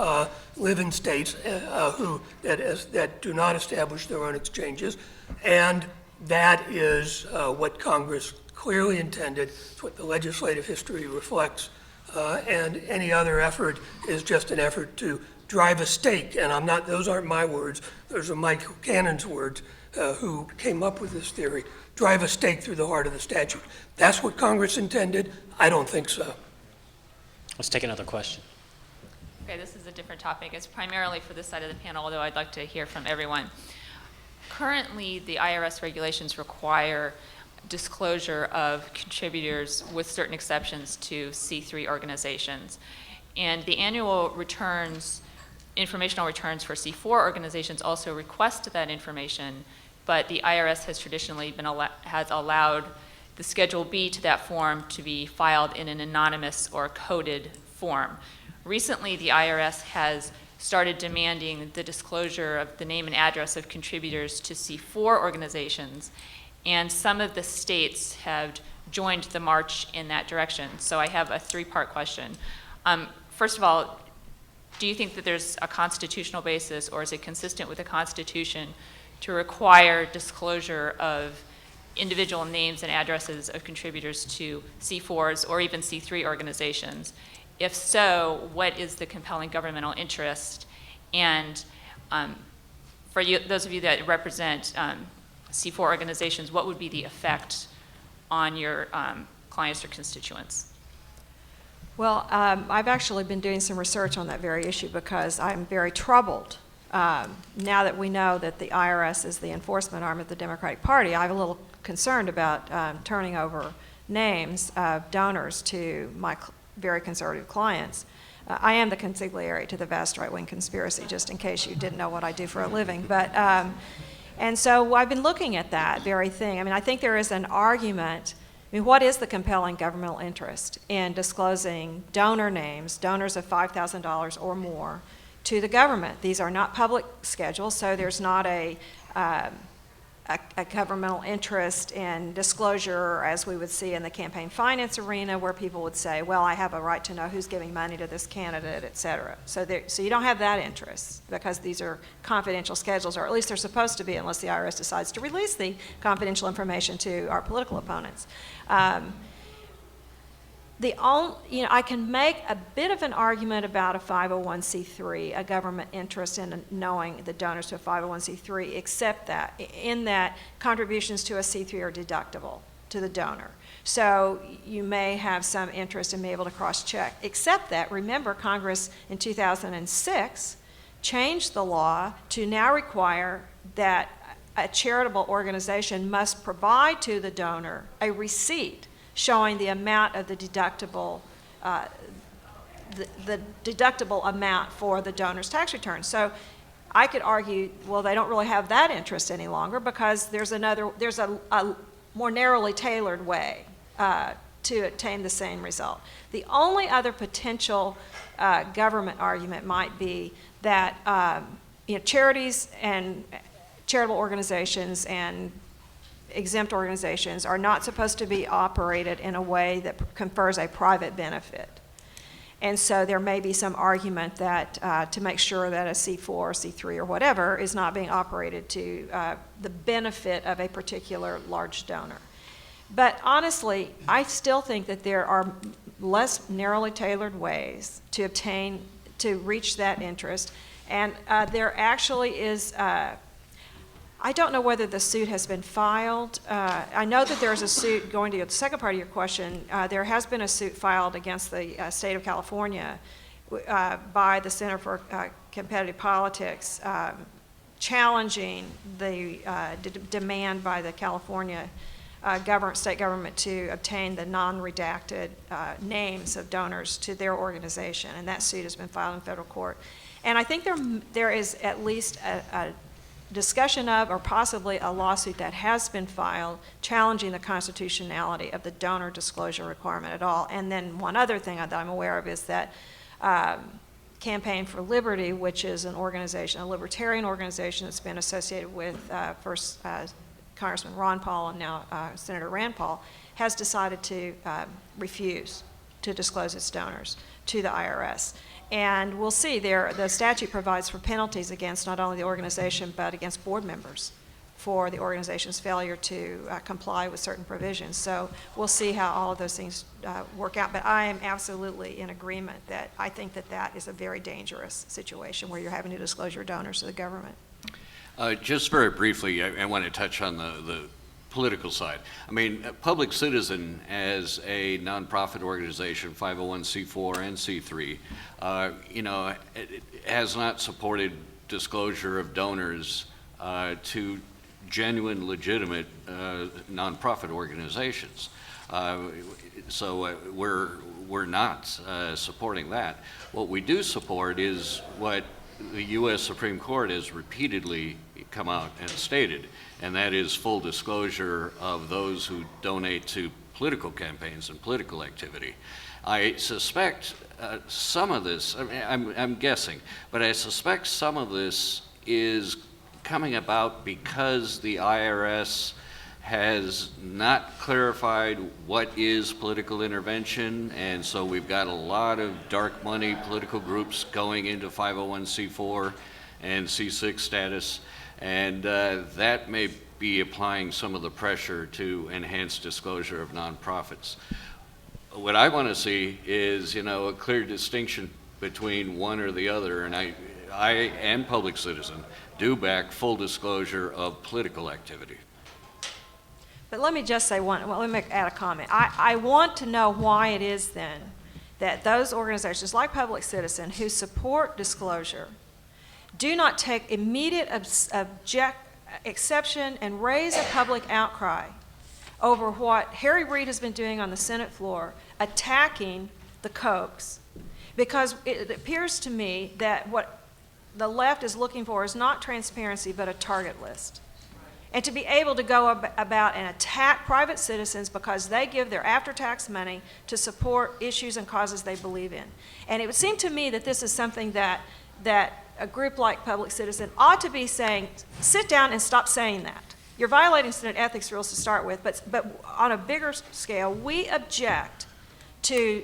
live in states that do not establish their own exchanges. And that is what Congress clearly intended. It's what the legislative history reflects. And any other effort is just an effort to drive a stake. And those aren't my words. Those are Michael Cannon's words, who came up with this theory. Drive a stake through the heart of the statute. That's what Congress intended? I don't think so. Let's take another question. Okay, this is a different topic. It's primarily for this side of the panel, although I'd like to hear from everyone. Currently, the IRS regulations require disclosure of contributors with certain exceptions to C3 organizations. And the annual returns, informational returns for C4 organizations also request that information, but the IRS has traditionally has allowed the Schedule B to that form to be filed in an anonymous or coded form. Recently, the IRS has started demanding the disclosure of the name and address of contributors to C4 organizations, and some of the states have joined the march in that direction. So I have a three-part question. First of all, do you think that there's a constitutional basis, or is it consistent with the Constitution to require disclosure of individual names and addresses of contributors to C4s or even C3 organizations? If so, what is the compelling governmental interest? And for you, those of you that represent C4 organizations, what would be the effect on your clients or constituents? Well, I've actually been doing some research on that very issue because I'm very troubled. Now that we know that the IRS is the enforcement arm of the Democratic Party, I'm a little concerned about turning over names of donors to my very conservative clients. I am the consigliere to the vast right-wing conspiracy, just in case you didn't know what I do for a living. But, and so I've been looking at that very thing. I mean, I think there is an argument. I mean, what is the compelling governmental interest in disclosing donor names, donors of $5,000 or more, to the government? These are not public schedules, so there's not a governmental interest in disclosure, as we would see in the campaign finance arena, where people would say, well, I have a right to know who's giving money to this candidate, et cetera. So you don't have that interest, because these are confidential schedules, or at least they're supposed to be, unless the IRS decides to release the confidential information to our political opponents. I can make a bit of an argument about a 501c3, a government interest in knowing the donors to a 501c3, except that in that contributions to a C3 are deductible to the donor. So you may have some interest in being able to cross-check, except that, remember, Congress in 2006 changed the law to now require that a charitable organization must provide to the donor a receipt showing the amount of the deductible, the deductible amount for the donor's tax return. So I could argue, well, they don't really have that interest any longer, because there's a more narrowly tailored way to attain the same result. The only other potential government argument might be that charities and charitable organizations and exempt organizations are not supposed to be operated in a way that confers a private benefit. And so there may be some argument that to make sure that a C4 or C3 or whatever is not being operated to the benefit of a particular large donor. But honestly, I still think that there are less narrowly tailored ways to reach that interest. And there actually is, I don't know whether the suit has been filed. I know that there's a suit, going to the second part of your question, there has been a suit filed against the state of California by the Center for Competitive Politics, challenging the demand by the California state government to obtain the non-redacted names of donors to their organization, and that suit has been filed in federal court. And I think there is at least a discussion of, or possibly a lawsuit that has been filed challenging the constitutionality of the donor disclosure requirement at all. And then one other thing that I'm aware of is that Campaign for Liberty, which is an organization, a libertarian organization that's been associated with first Congressman Ron Paul and now Senator Rand Paul, has decided to refuse to disclose its donors to the IRS. And we'll see, the statute provides for penalties against not only the organization but against board members for the organization's failure to comply with certain provisions. So we'll see how all of those things work out. But I am absolutely in agreement that I think that that is a very dangerous situation where you're having to disclose your donors to the government. Just very briefly, I want to touch on the political side. I mean, Public Citizen as a nonprofit organization, 501c4 and C3, it has not supported disclosure of donors to genuine, legitimate nonprofit organizations. So we're not supporting that. What we do support is what the U.S. Supreme Court has repeatedly come out and stated, and that is full disclosure of those who donate to political campaigns and political activity. I suspect some of this, I'm guessing, but I suspect some of this is coming about because the IRS has not clarified what is political intervention, and so we've got a lot of dark money political groups going into 501c4 and C6 status, and that may be applying some of the pressure to enhance disclosure of nonprofits. What I want to see is, a clear distinction between one or the other, and I and Public Citizen do back full disclosure of political activity. But let me just say let me add a comment. I want to know why it is then that those organizations like Public Citizen who support disclosure do not take immediate exception and raise a public outcry over what Harry Reid has been doing on the Senate floor, attacking the Kochs. Because it appears to me that what the left is looking for is not transparency but a target list. And to be able to go about and attack private citizens because they give their after-tax money to support issues and causes they believe in. And it would seem to me that this is something that a group like Public Citizen ought to be saying, sit down and stop saying that. You're violating Senate ethics rules to start with, but on a bigger scale, we object to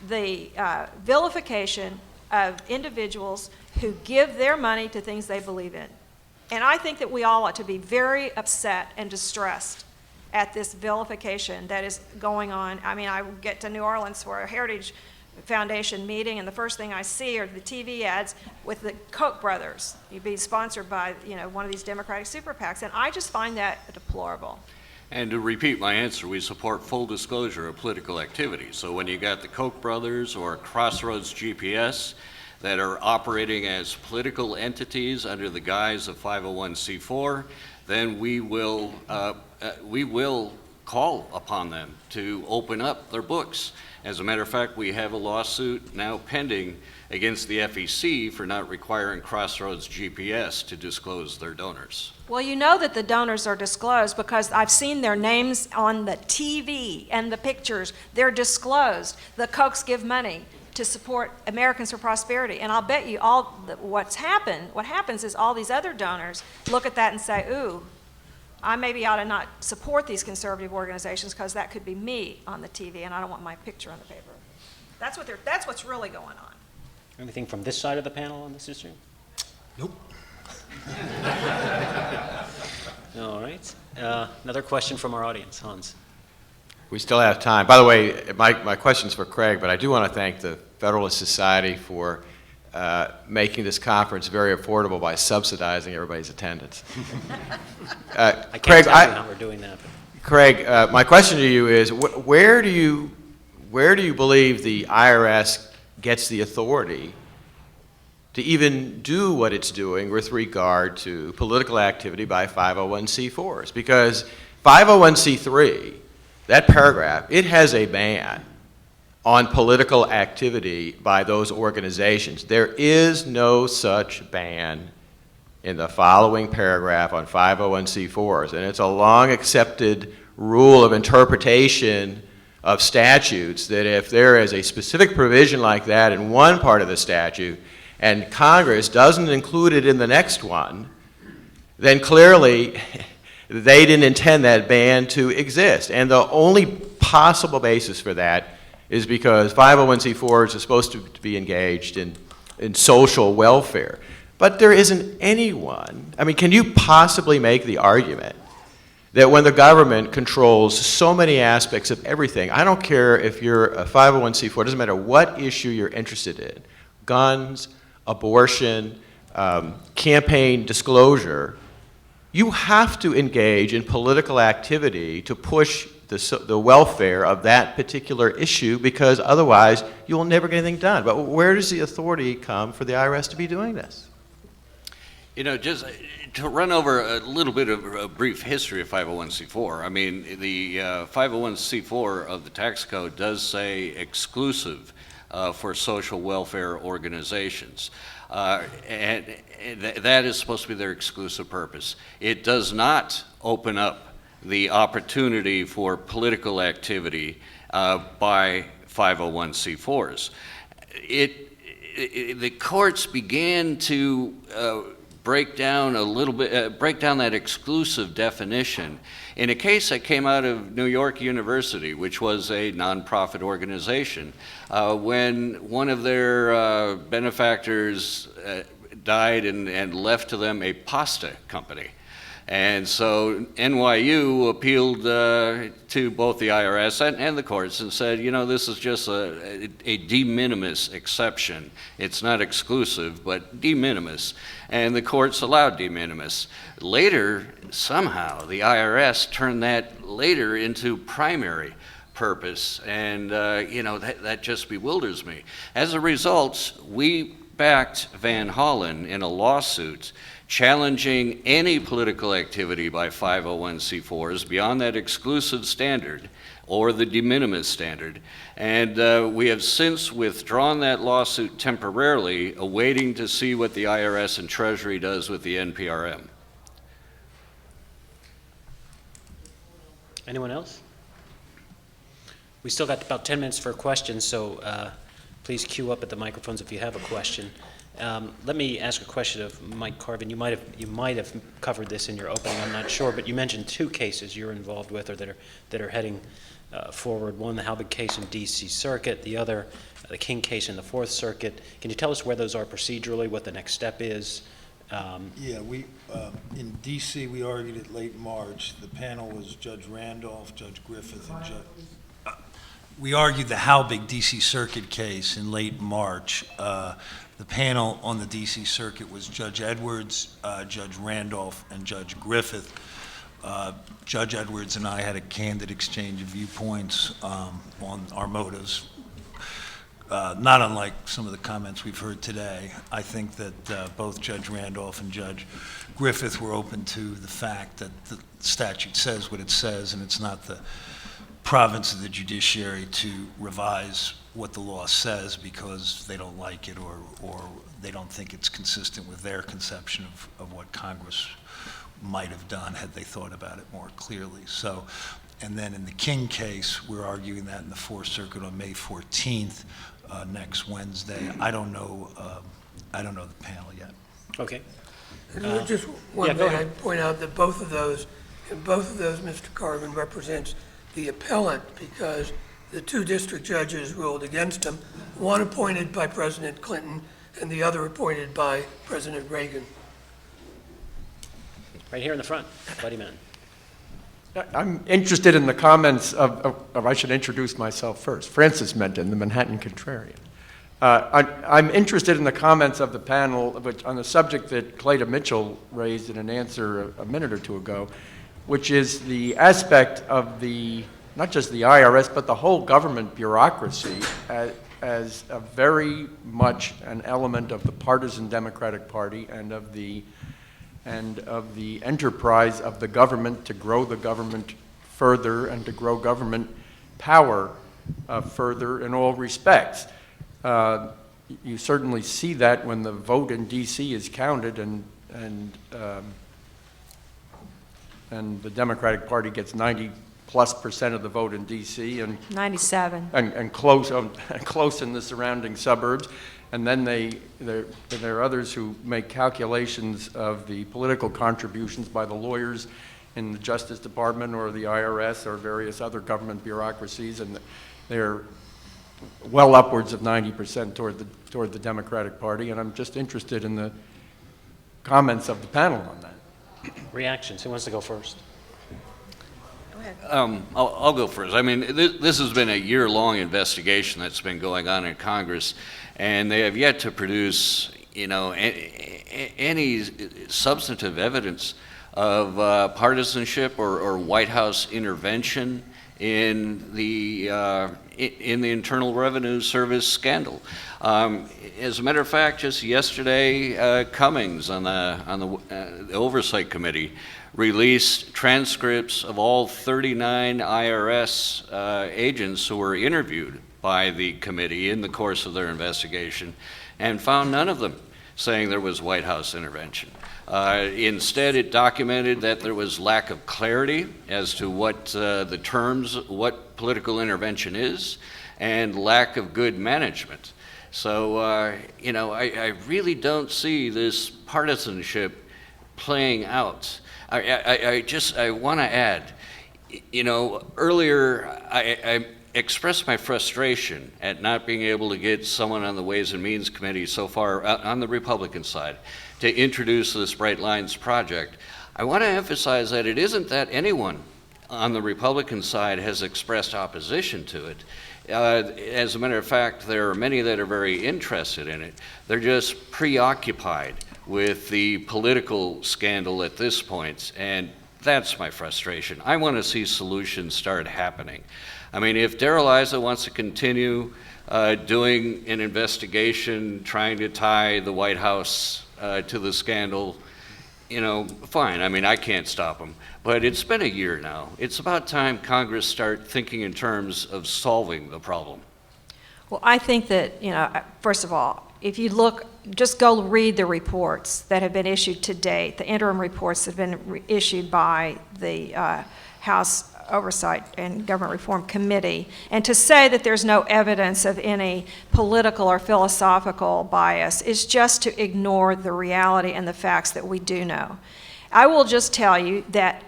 the vilification of individuals who give their money to things they believe in. And I think that we all ought to be very upset and distressed at this vilification that is going on. I mean, I get to New Orleans for a Heritage Foundation meeting, and the first thing I see are the TV ads with the Koch brothers being sponsored by, one of these Democratic super PACs, and I just find that deplorable. And to repeat my answer, we support full disclosure of political activity. So when you got the Koch brothers or Crossroads GPS that are operating as political entities under the guise of 501c4, then we will call upon them to open up their books. As a matter of fact, we have a lawsuit now pending against the FEC for not requiring Crossroads GPS to disclose their donors. Well, you know that the donors are disclosed because I've seen their names on the TV and the pictures. They're disclosed. The Kochs give money to support Americans for Prosperity. And I'll bet you what happens is all these other donors look at that and say, ooh, I maybe ought to not support these conservative organizations because that could be me on the TV and I don't want my picture on the paper. That's what's really going on. Anything from this side of the panel on this issue? Nope. All right. Another question from our audience, Hans. We still have time. By the way, my question's for Craig, but I do want to thank the Federalist Society for making this conference very affordable by subsidizing everybody's attendance. I can't Craig, tell you how we're doing that. Craig, my question to you is, where do you believe the IRS gets the authority to even do what it's doing with regard to political activity by 501c4s? Because 501c3, that paragraph, it has a ban on political activity by those organizations. There is no such ban in the following paragraph on 501c4s, and it's a long accepted rule of interpretation of statutes that if there is a specific provision like that in one part of the statute and Congress doesn't include it in the next one, then clearly they didn't intend that ban to exist. And the only possible basis for that is because 501c4s are supposed to be engaged in social welfare. But there isn't anyone, I mean, can you possibly make the argument that when the government controls so many aspects of everything, I don't care if you're a 501c4, it doesn't matter what issue you're interested in, guns, abortion, campaign disclosure, you have to engage in political activity to push the welfare of that particular issue, because otherwise you will never get anything done. But where does the authority come for the IRS to be doing this? You know, just to run over a little bit of a brief history of 501c4, I mean, the 501c4 of the tax code does say exclusive for social welfare organizations. And that is supposed to be their exclusive purpose. It does not open up the opportunity for political activity by 501c4s. The courts began to break down a little bit, break down that exclusive definition in a case that came out of New York University, which was a nonprofit organization, when one of their benefactors died and left to them a pasta company. And so NYU appealed to both the IRS and the courts and said, you know, this is just a de minimis exception. It's not exclusive, but de minimis. And the courts allowed de minimis. Later, somehow, the IRS turned that later into primary purpose. And, you know, that just bewilders me. As a result, we backed Van Hollen in a lawsuit challenging any political activity by 501c4s beyond that exclusive standard or the de minimis standard. And we have since withdrawn that lawsuit temporarily, awaiting to see what the IRS and Treasury does with the NPRM. Anyone else? We still got about 10 minutes for questions, so please queue up at the microphones if you have a question. Let me ask a question of Mike Carvin. You might have covered this in your opening, I'm not sure, but you mentioned two cases you're involved with or that are heading forward. One, the Halbig case in D.C. Circuit, the other, the King case in the Fourth Circuit. Can you tell us where those are procedurally, what the next step is? Yeah, we in D.C. we argued it late March. The panel was Judge Randolph, Judge Griffith, and we argued the Halbig D.C. Circuit case in late March. The panel on the D.C. Circuit was Judge Edwards, Judge Randolph, and Judge Griffith. Judge Edwards and I had a candid exchange of viewpoints on our motives, not unlike some of the comments we've heard today. I think that both Judge Randolph and Judge Griffith were open to the fact that the statute says what it says, and it's not the province of the judiciary to revise what the law says because they don't like it or they don't think it's consistent with their conception of what Congress might have done had they thought about it more clearly. So, and then in the King case, we're arguing that in the Fourth Circuit on May 14th, next Wednesday. I don't know the panel yet. Okay. And just one thing, I'd point out that both of those, Mr. Carvin represents the appellant, because the two district judges ruled against him, one appointed by President Clinton and the other appointed by President Reagan. Right here in the front, Buddy Man. I'm interested in the comments of I should introduce myself first. Francis Menton, the Manhattan Contrarian. I'm interested in the comments of the panel which, on the subject that Cleta Mitchell raised in an answer a minute or two ago, which is the aspect of the, not just the IRS, but the whole government bureaucracy as a very much an element of the partisan Democratic Party and of the enterprise of the government to grow the government further and to grow government power further in all respects. You certainly see that when the vote in D.C. is counted and the Democratic Party gets 90+% of the vote in D.C. and 97. and close in the surrounding suburbs. And then there are others who make calculations of the political contributions by the lawyers in the Justice Department or the IRS or various other government bureaucracies, and they're well upwards of 90% toward the Democratic Party. And I'm just interested in the comments of the panel on that. Reactions. Who wants to go first? I'll go first. I mean, this has been a year-long investigation that's been going on in Congress, and they have yet to produce, any substantive evidence of partisanship or White House intervention in the Internal Revenue Service scandal. As a matter of fact, just yesterday, Cummings on the Oversight Committee released transcripts of all 39 IRS agents who were interviewed by the committee in the course of their investigation, and found none of them saying there was White House intervention. Instead, it documented that there was lack of clarity as to what what political intervention is, and lack of good management. So, I really don't see this partisanship playing out. I want to add, earlier I expressed my frustration at not being able to get someone on the Ways and Means Committee so far, on the Republican side, to introduce this Bright Lines project. I want to emphasize that it isn't that anyone on the Republican side has expressed opposition to it. As a matter of fact, there are many that are very interested in it. They're just preoccupied with the political scandal at this point, and that's my frustration. I want to see solutions start happening. I mean, if Darrell Issa wants to continue doing an investigation, trying to tie the White House to the scandal, fine. I mean, I can't stop him. But it's been a year now. It's about time Congress start thinking in terms of solving the problem. Well, I think that, first of all, if you look, just go read the reports that have been issued to date, the interim reports that have been issued by the House Oversight and Government Reform Committee, and to say that there's no evidence of any political or philosophical bias is just to ignore the reality and the facts that we do know. I will just tell you that,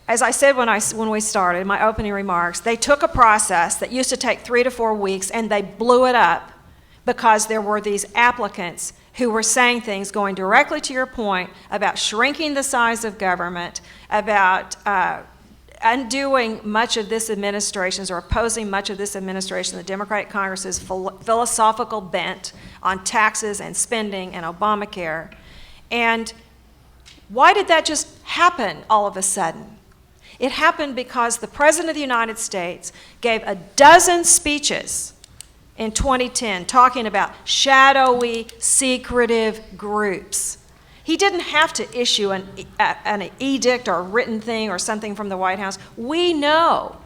as I said when we started, in my opening remarks, they took a process that used to take 3 to 4 weeks and they blew it up because there were these applicants who were saying things going directly to your point about shrinking the size of government, about undoing much of this administration's or opposing much of this administration, the Democratic Congress's philosophical bent on taxes and spending and Obamacare. And why did that just happen all of a sudden? It happened because the President of the United States gave a dozen speeches in 2010 talking about shadowy, secretive groups. He didn't have to issue an edict or a written thing or something from the White House. We know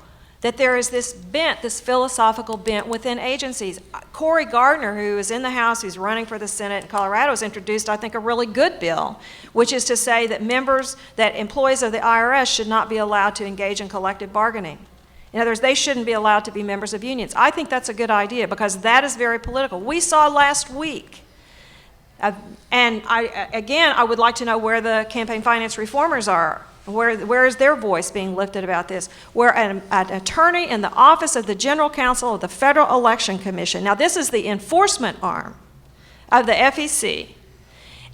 that there is this bent, this philosophical bent within agencies. Cory Gardner, who is in the House, who's running for the Senate in Colorado, has introduced, I think, a really good bill, which is to say that employees of the IRS should not be allowed to engage in collective bargaining. In other words, they shouldn't be allowed to be members of unions. I think that's a good idea because that is very political. We saw last week, and I would like to know where the campaign finance reformers are. Where is their voice being lifted about this? Where an attorney in the office of the General Counsel of the Federal Election Commission, now this is the enforcement arm of the FEC,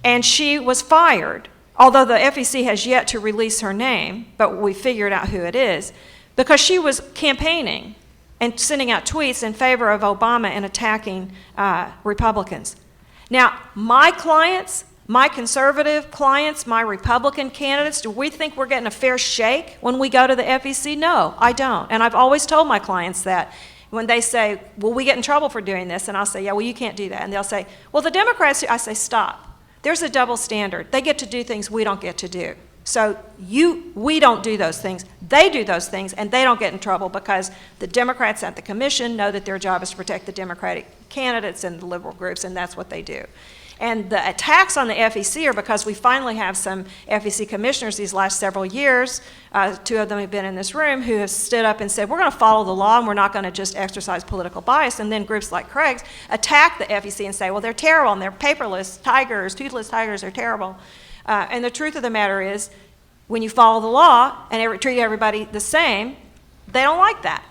and she was fired, although the FEC has yet to release her name, but we figured out who it is, because she was campaigning and sending out tweets in favor of Obama and attacking Republicans. Now, my clients, my conservative clients, my Republican candidates, do we think we're getting a fair shake when we go to the FEC? No, I don't. And I've always told my clients that. When they say, will we get in trouble for doing this? And I'll say, yeah, well, you can't do that. And they'll say, well, the Democrats, I say, stop. There's a double standard. They get to do things we don't get to do. So we don't do those things. They do those things, and they don't get in trouble because the Democrats at the commission know that their job is to protect the Democratic candidates and the liberal groups, and that's what they do. And the attacks on the FEC are because we finally have some FEC commissioners these last several years, 2 of them have been in this room, who have stood up and said, we're going to follow the law and we're not going to just exercise political bias. And then groups like Craig's attack the FEC and say, well, they're terrible and they're paperless tigers, toothless tigers are terrible. And the truth of the matter is, when you follow the law and treat everybody the same, they don't like that.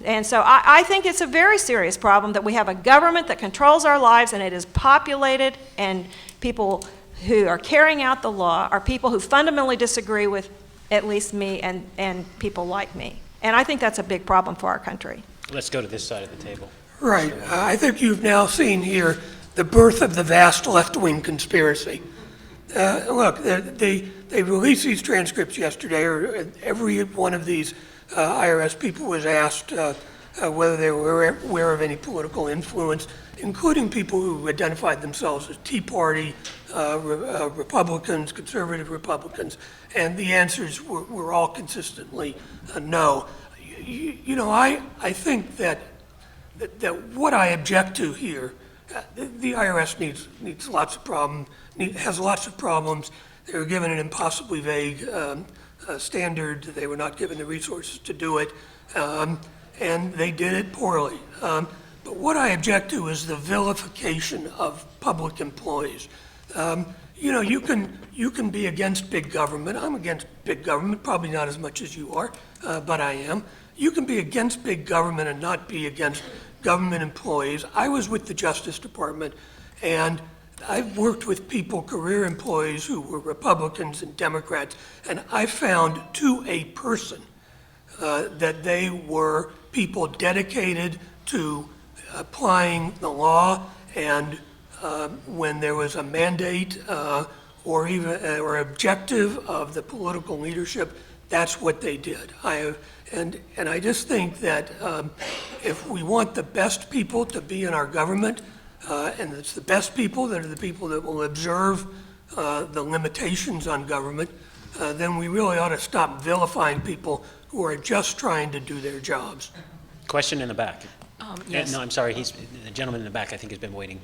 And so I think it's a very serious problem that we have a government that controls our lives, and it is populated, and people who are carrying out the law are people who fundamentally disagree with at least me and people like me. And I think that's a big problem for our country. Let's go to this side of the table. Right. I think you've now seen here the birth of the vast left-wing conspiracy. Look, they released these transcripts yesterday, or every one of these IRS people was asked whether they were aware of any political influence, including people who identified themselves as Tea Party, Republicans, conservative Republicans, and the answers were all consistently no. You know, I think that what I object to here, the IRS needs lots of problems, has lots of problems. They were given an impossibly vague standard. They were not given the resources to do it, and they did it poorly. But what I object to is the vilification of public employees. You know, you can be against big government. I'm against big government, probably not as much as you are, but I am. You can be against big government and not be against government employees. I was with the Justice Department, and I've worked with people, career employees, who were Republicans and Democrats, and I found to a person that they were people dedicated to applying the law, and when there was a mandate or objective of the political leadership, that's what they did. And I just think that if we want the best people to be in our government, and it's the best people that are the people that will observe the limitations on government, then we really ought to stop vilifying people who are just trying to do their jobs. Question in the back. Yes. No, I'm sorry, the gentleman in the back, I think, has been waiting.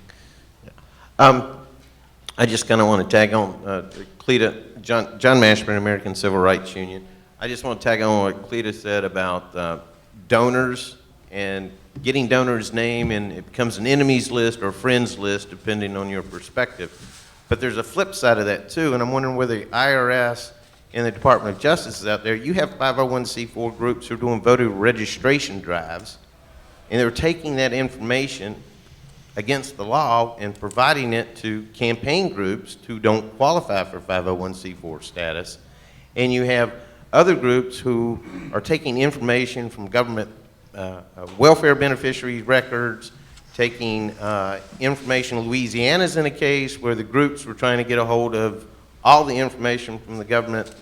I just kind of want to tag on Cleta, John Mashburn, American Civil Rights Union. I just want to tag on what Cleta said about donors and getting donors' name, and it becomes an enemies list or friends list, depending on your perspective. But there's a flip side of that, too, and I'm wondering whether the IRS and the Department of Justice is out there. You have 501c4 groups who are doing voter registration drives, and they're taking that information against the law and providing it to campaign groups who don't qualify for 501c4 status. And you have other groups who are taking information from government welfare beneficiary records, taking information. Louisiana's in a case where the groups were trying to get a hold of all the information from the government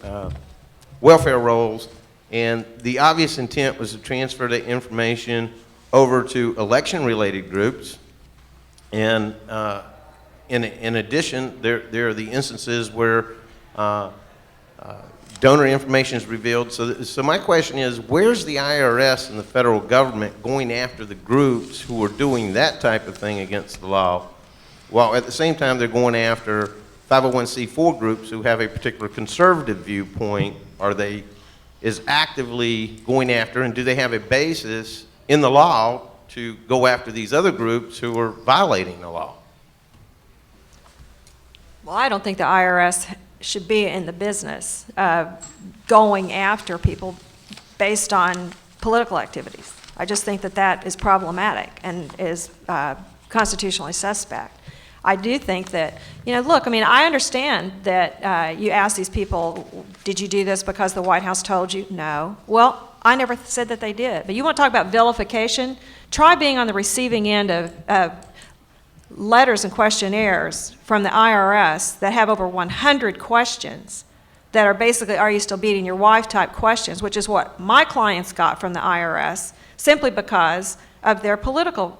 welfare rolls, and the obvious intent was to transfer the information over to election-related groups. And in addition, there are the instances where donor information is revealed. So my question is, where's the IRS and the federal government going after the groups who are doing that type of thing against the law, while at the same time they're going after 501c4 groups who have a particular conservative viewpoint? Is actively going after, and do they have a basis in the law to go after these other groups who are violating the law? Well, I don't think the IRS should be in the business of going after people based on political activities. I just think that that is problematic and is constitutionally suspect. I do think that, look, I mean, I understand that you ask these people, did you do this because the White House told you? No. Well, I never said that they did. But you want to talk about vilification? Try being on the receiving end of letters and questionnaires from the IRS that have over 100 questions that are basically, are you still beating your wife type questions, which is what my clients got from the IRS simply because of their political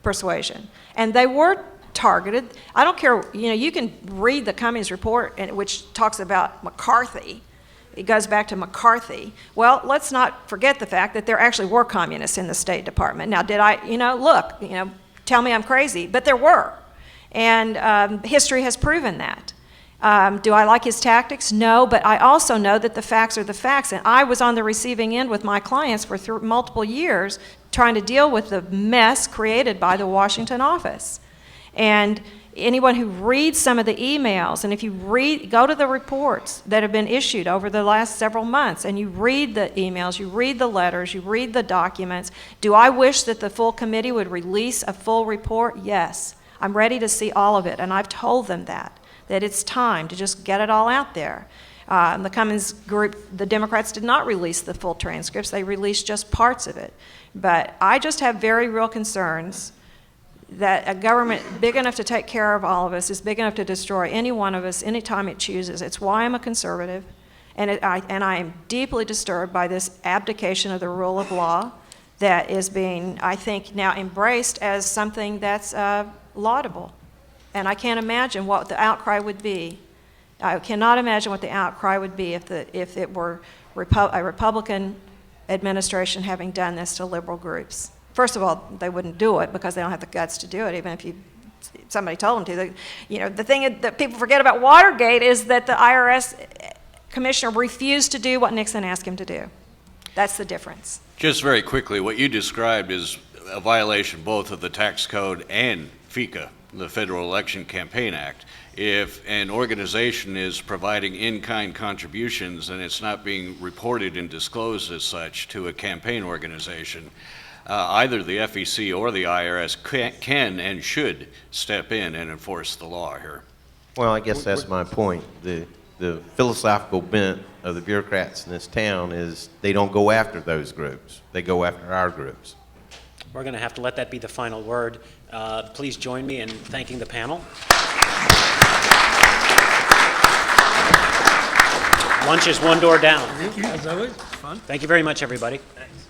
persuasion. And they were targeted. I don't care, you can read the Cummings report, which talks about McCarthy. It goes back to McCarthy. Well, let's not forget the fact that there actually were communists in the State Department. Now, did I, look, tell me I'm crazy, but there were. And history has proven that. Do I like his tactics? No, but I also know that the facts are the facts. And I was on the receiving end with my clients for multiple years trying to deal with the mess created by the Washington office. And anyone who reads some of the emails, and if you go to the reports that have been issued over the last several months, and you read the emails, you read the letters, you read the documents, do I wish that the full committee would release a full report? Yes. I'm ready to see all of it, and I've told them that it's time to just get it all out there. The Cummings group, the Democrats did not release the full transcripts. They released just parts of it. But I just have very real concerns that a government big enough to take care of all of us is big enough to destroy any one of us anytime it chooses. It's why I'm a conservative, and I am deeply disturbed by this abdication of the rule of law that is being, I think, now embraced as something that's laudable. And I can't imagine what the outcry would be. I cannot imagine what the outcry would be if it were a Republican administration having done this to liberal groups. First of all, they wouldn't do it because they don't have the guts to do it, even if somebody told them to. The thing that people forget about Watergate is that the IRS commissioner refused to do what Nixon asked him to do. That's the difference. Just very quickly, what you described is a violation both of the tax code and FECA, the Federal Election Campaign Act. If an organization is providing in-kind contributions and it's not being reported and disclosed as such to a campaign organization, either the FEC or the IRS can and should step in and enforce the law here. Well, I guess that's my point. The philosophical bent of the bureaucrats in this town is they don't go after those groups. They go after our groups. We're going to have to let that be the final word. Please join me in thanking the panel. Lunch is one door down. As always, fun. Thank you very much, everybody. Thanks.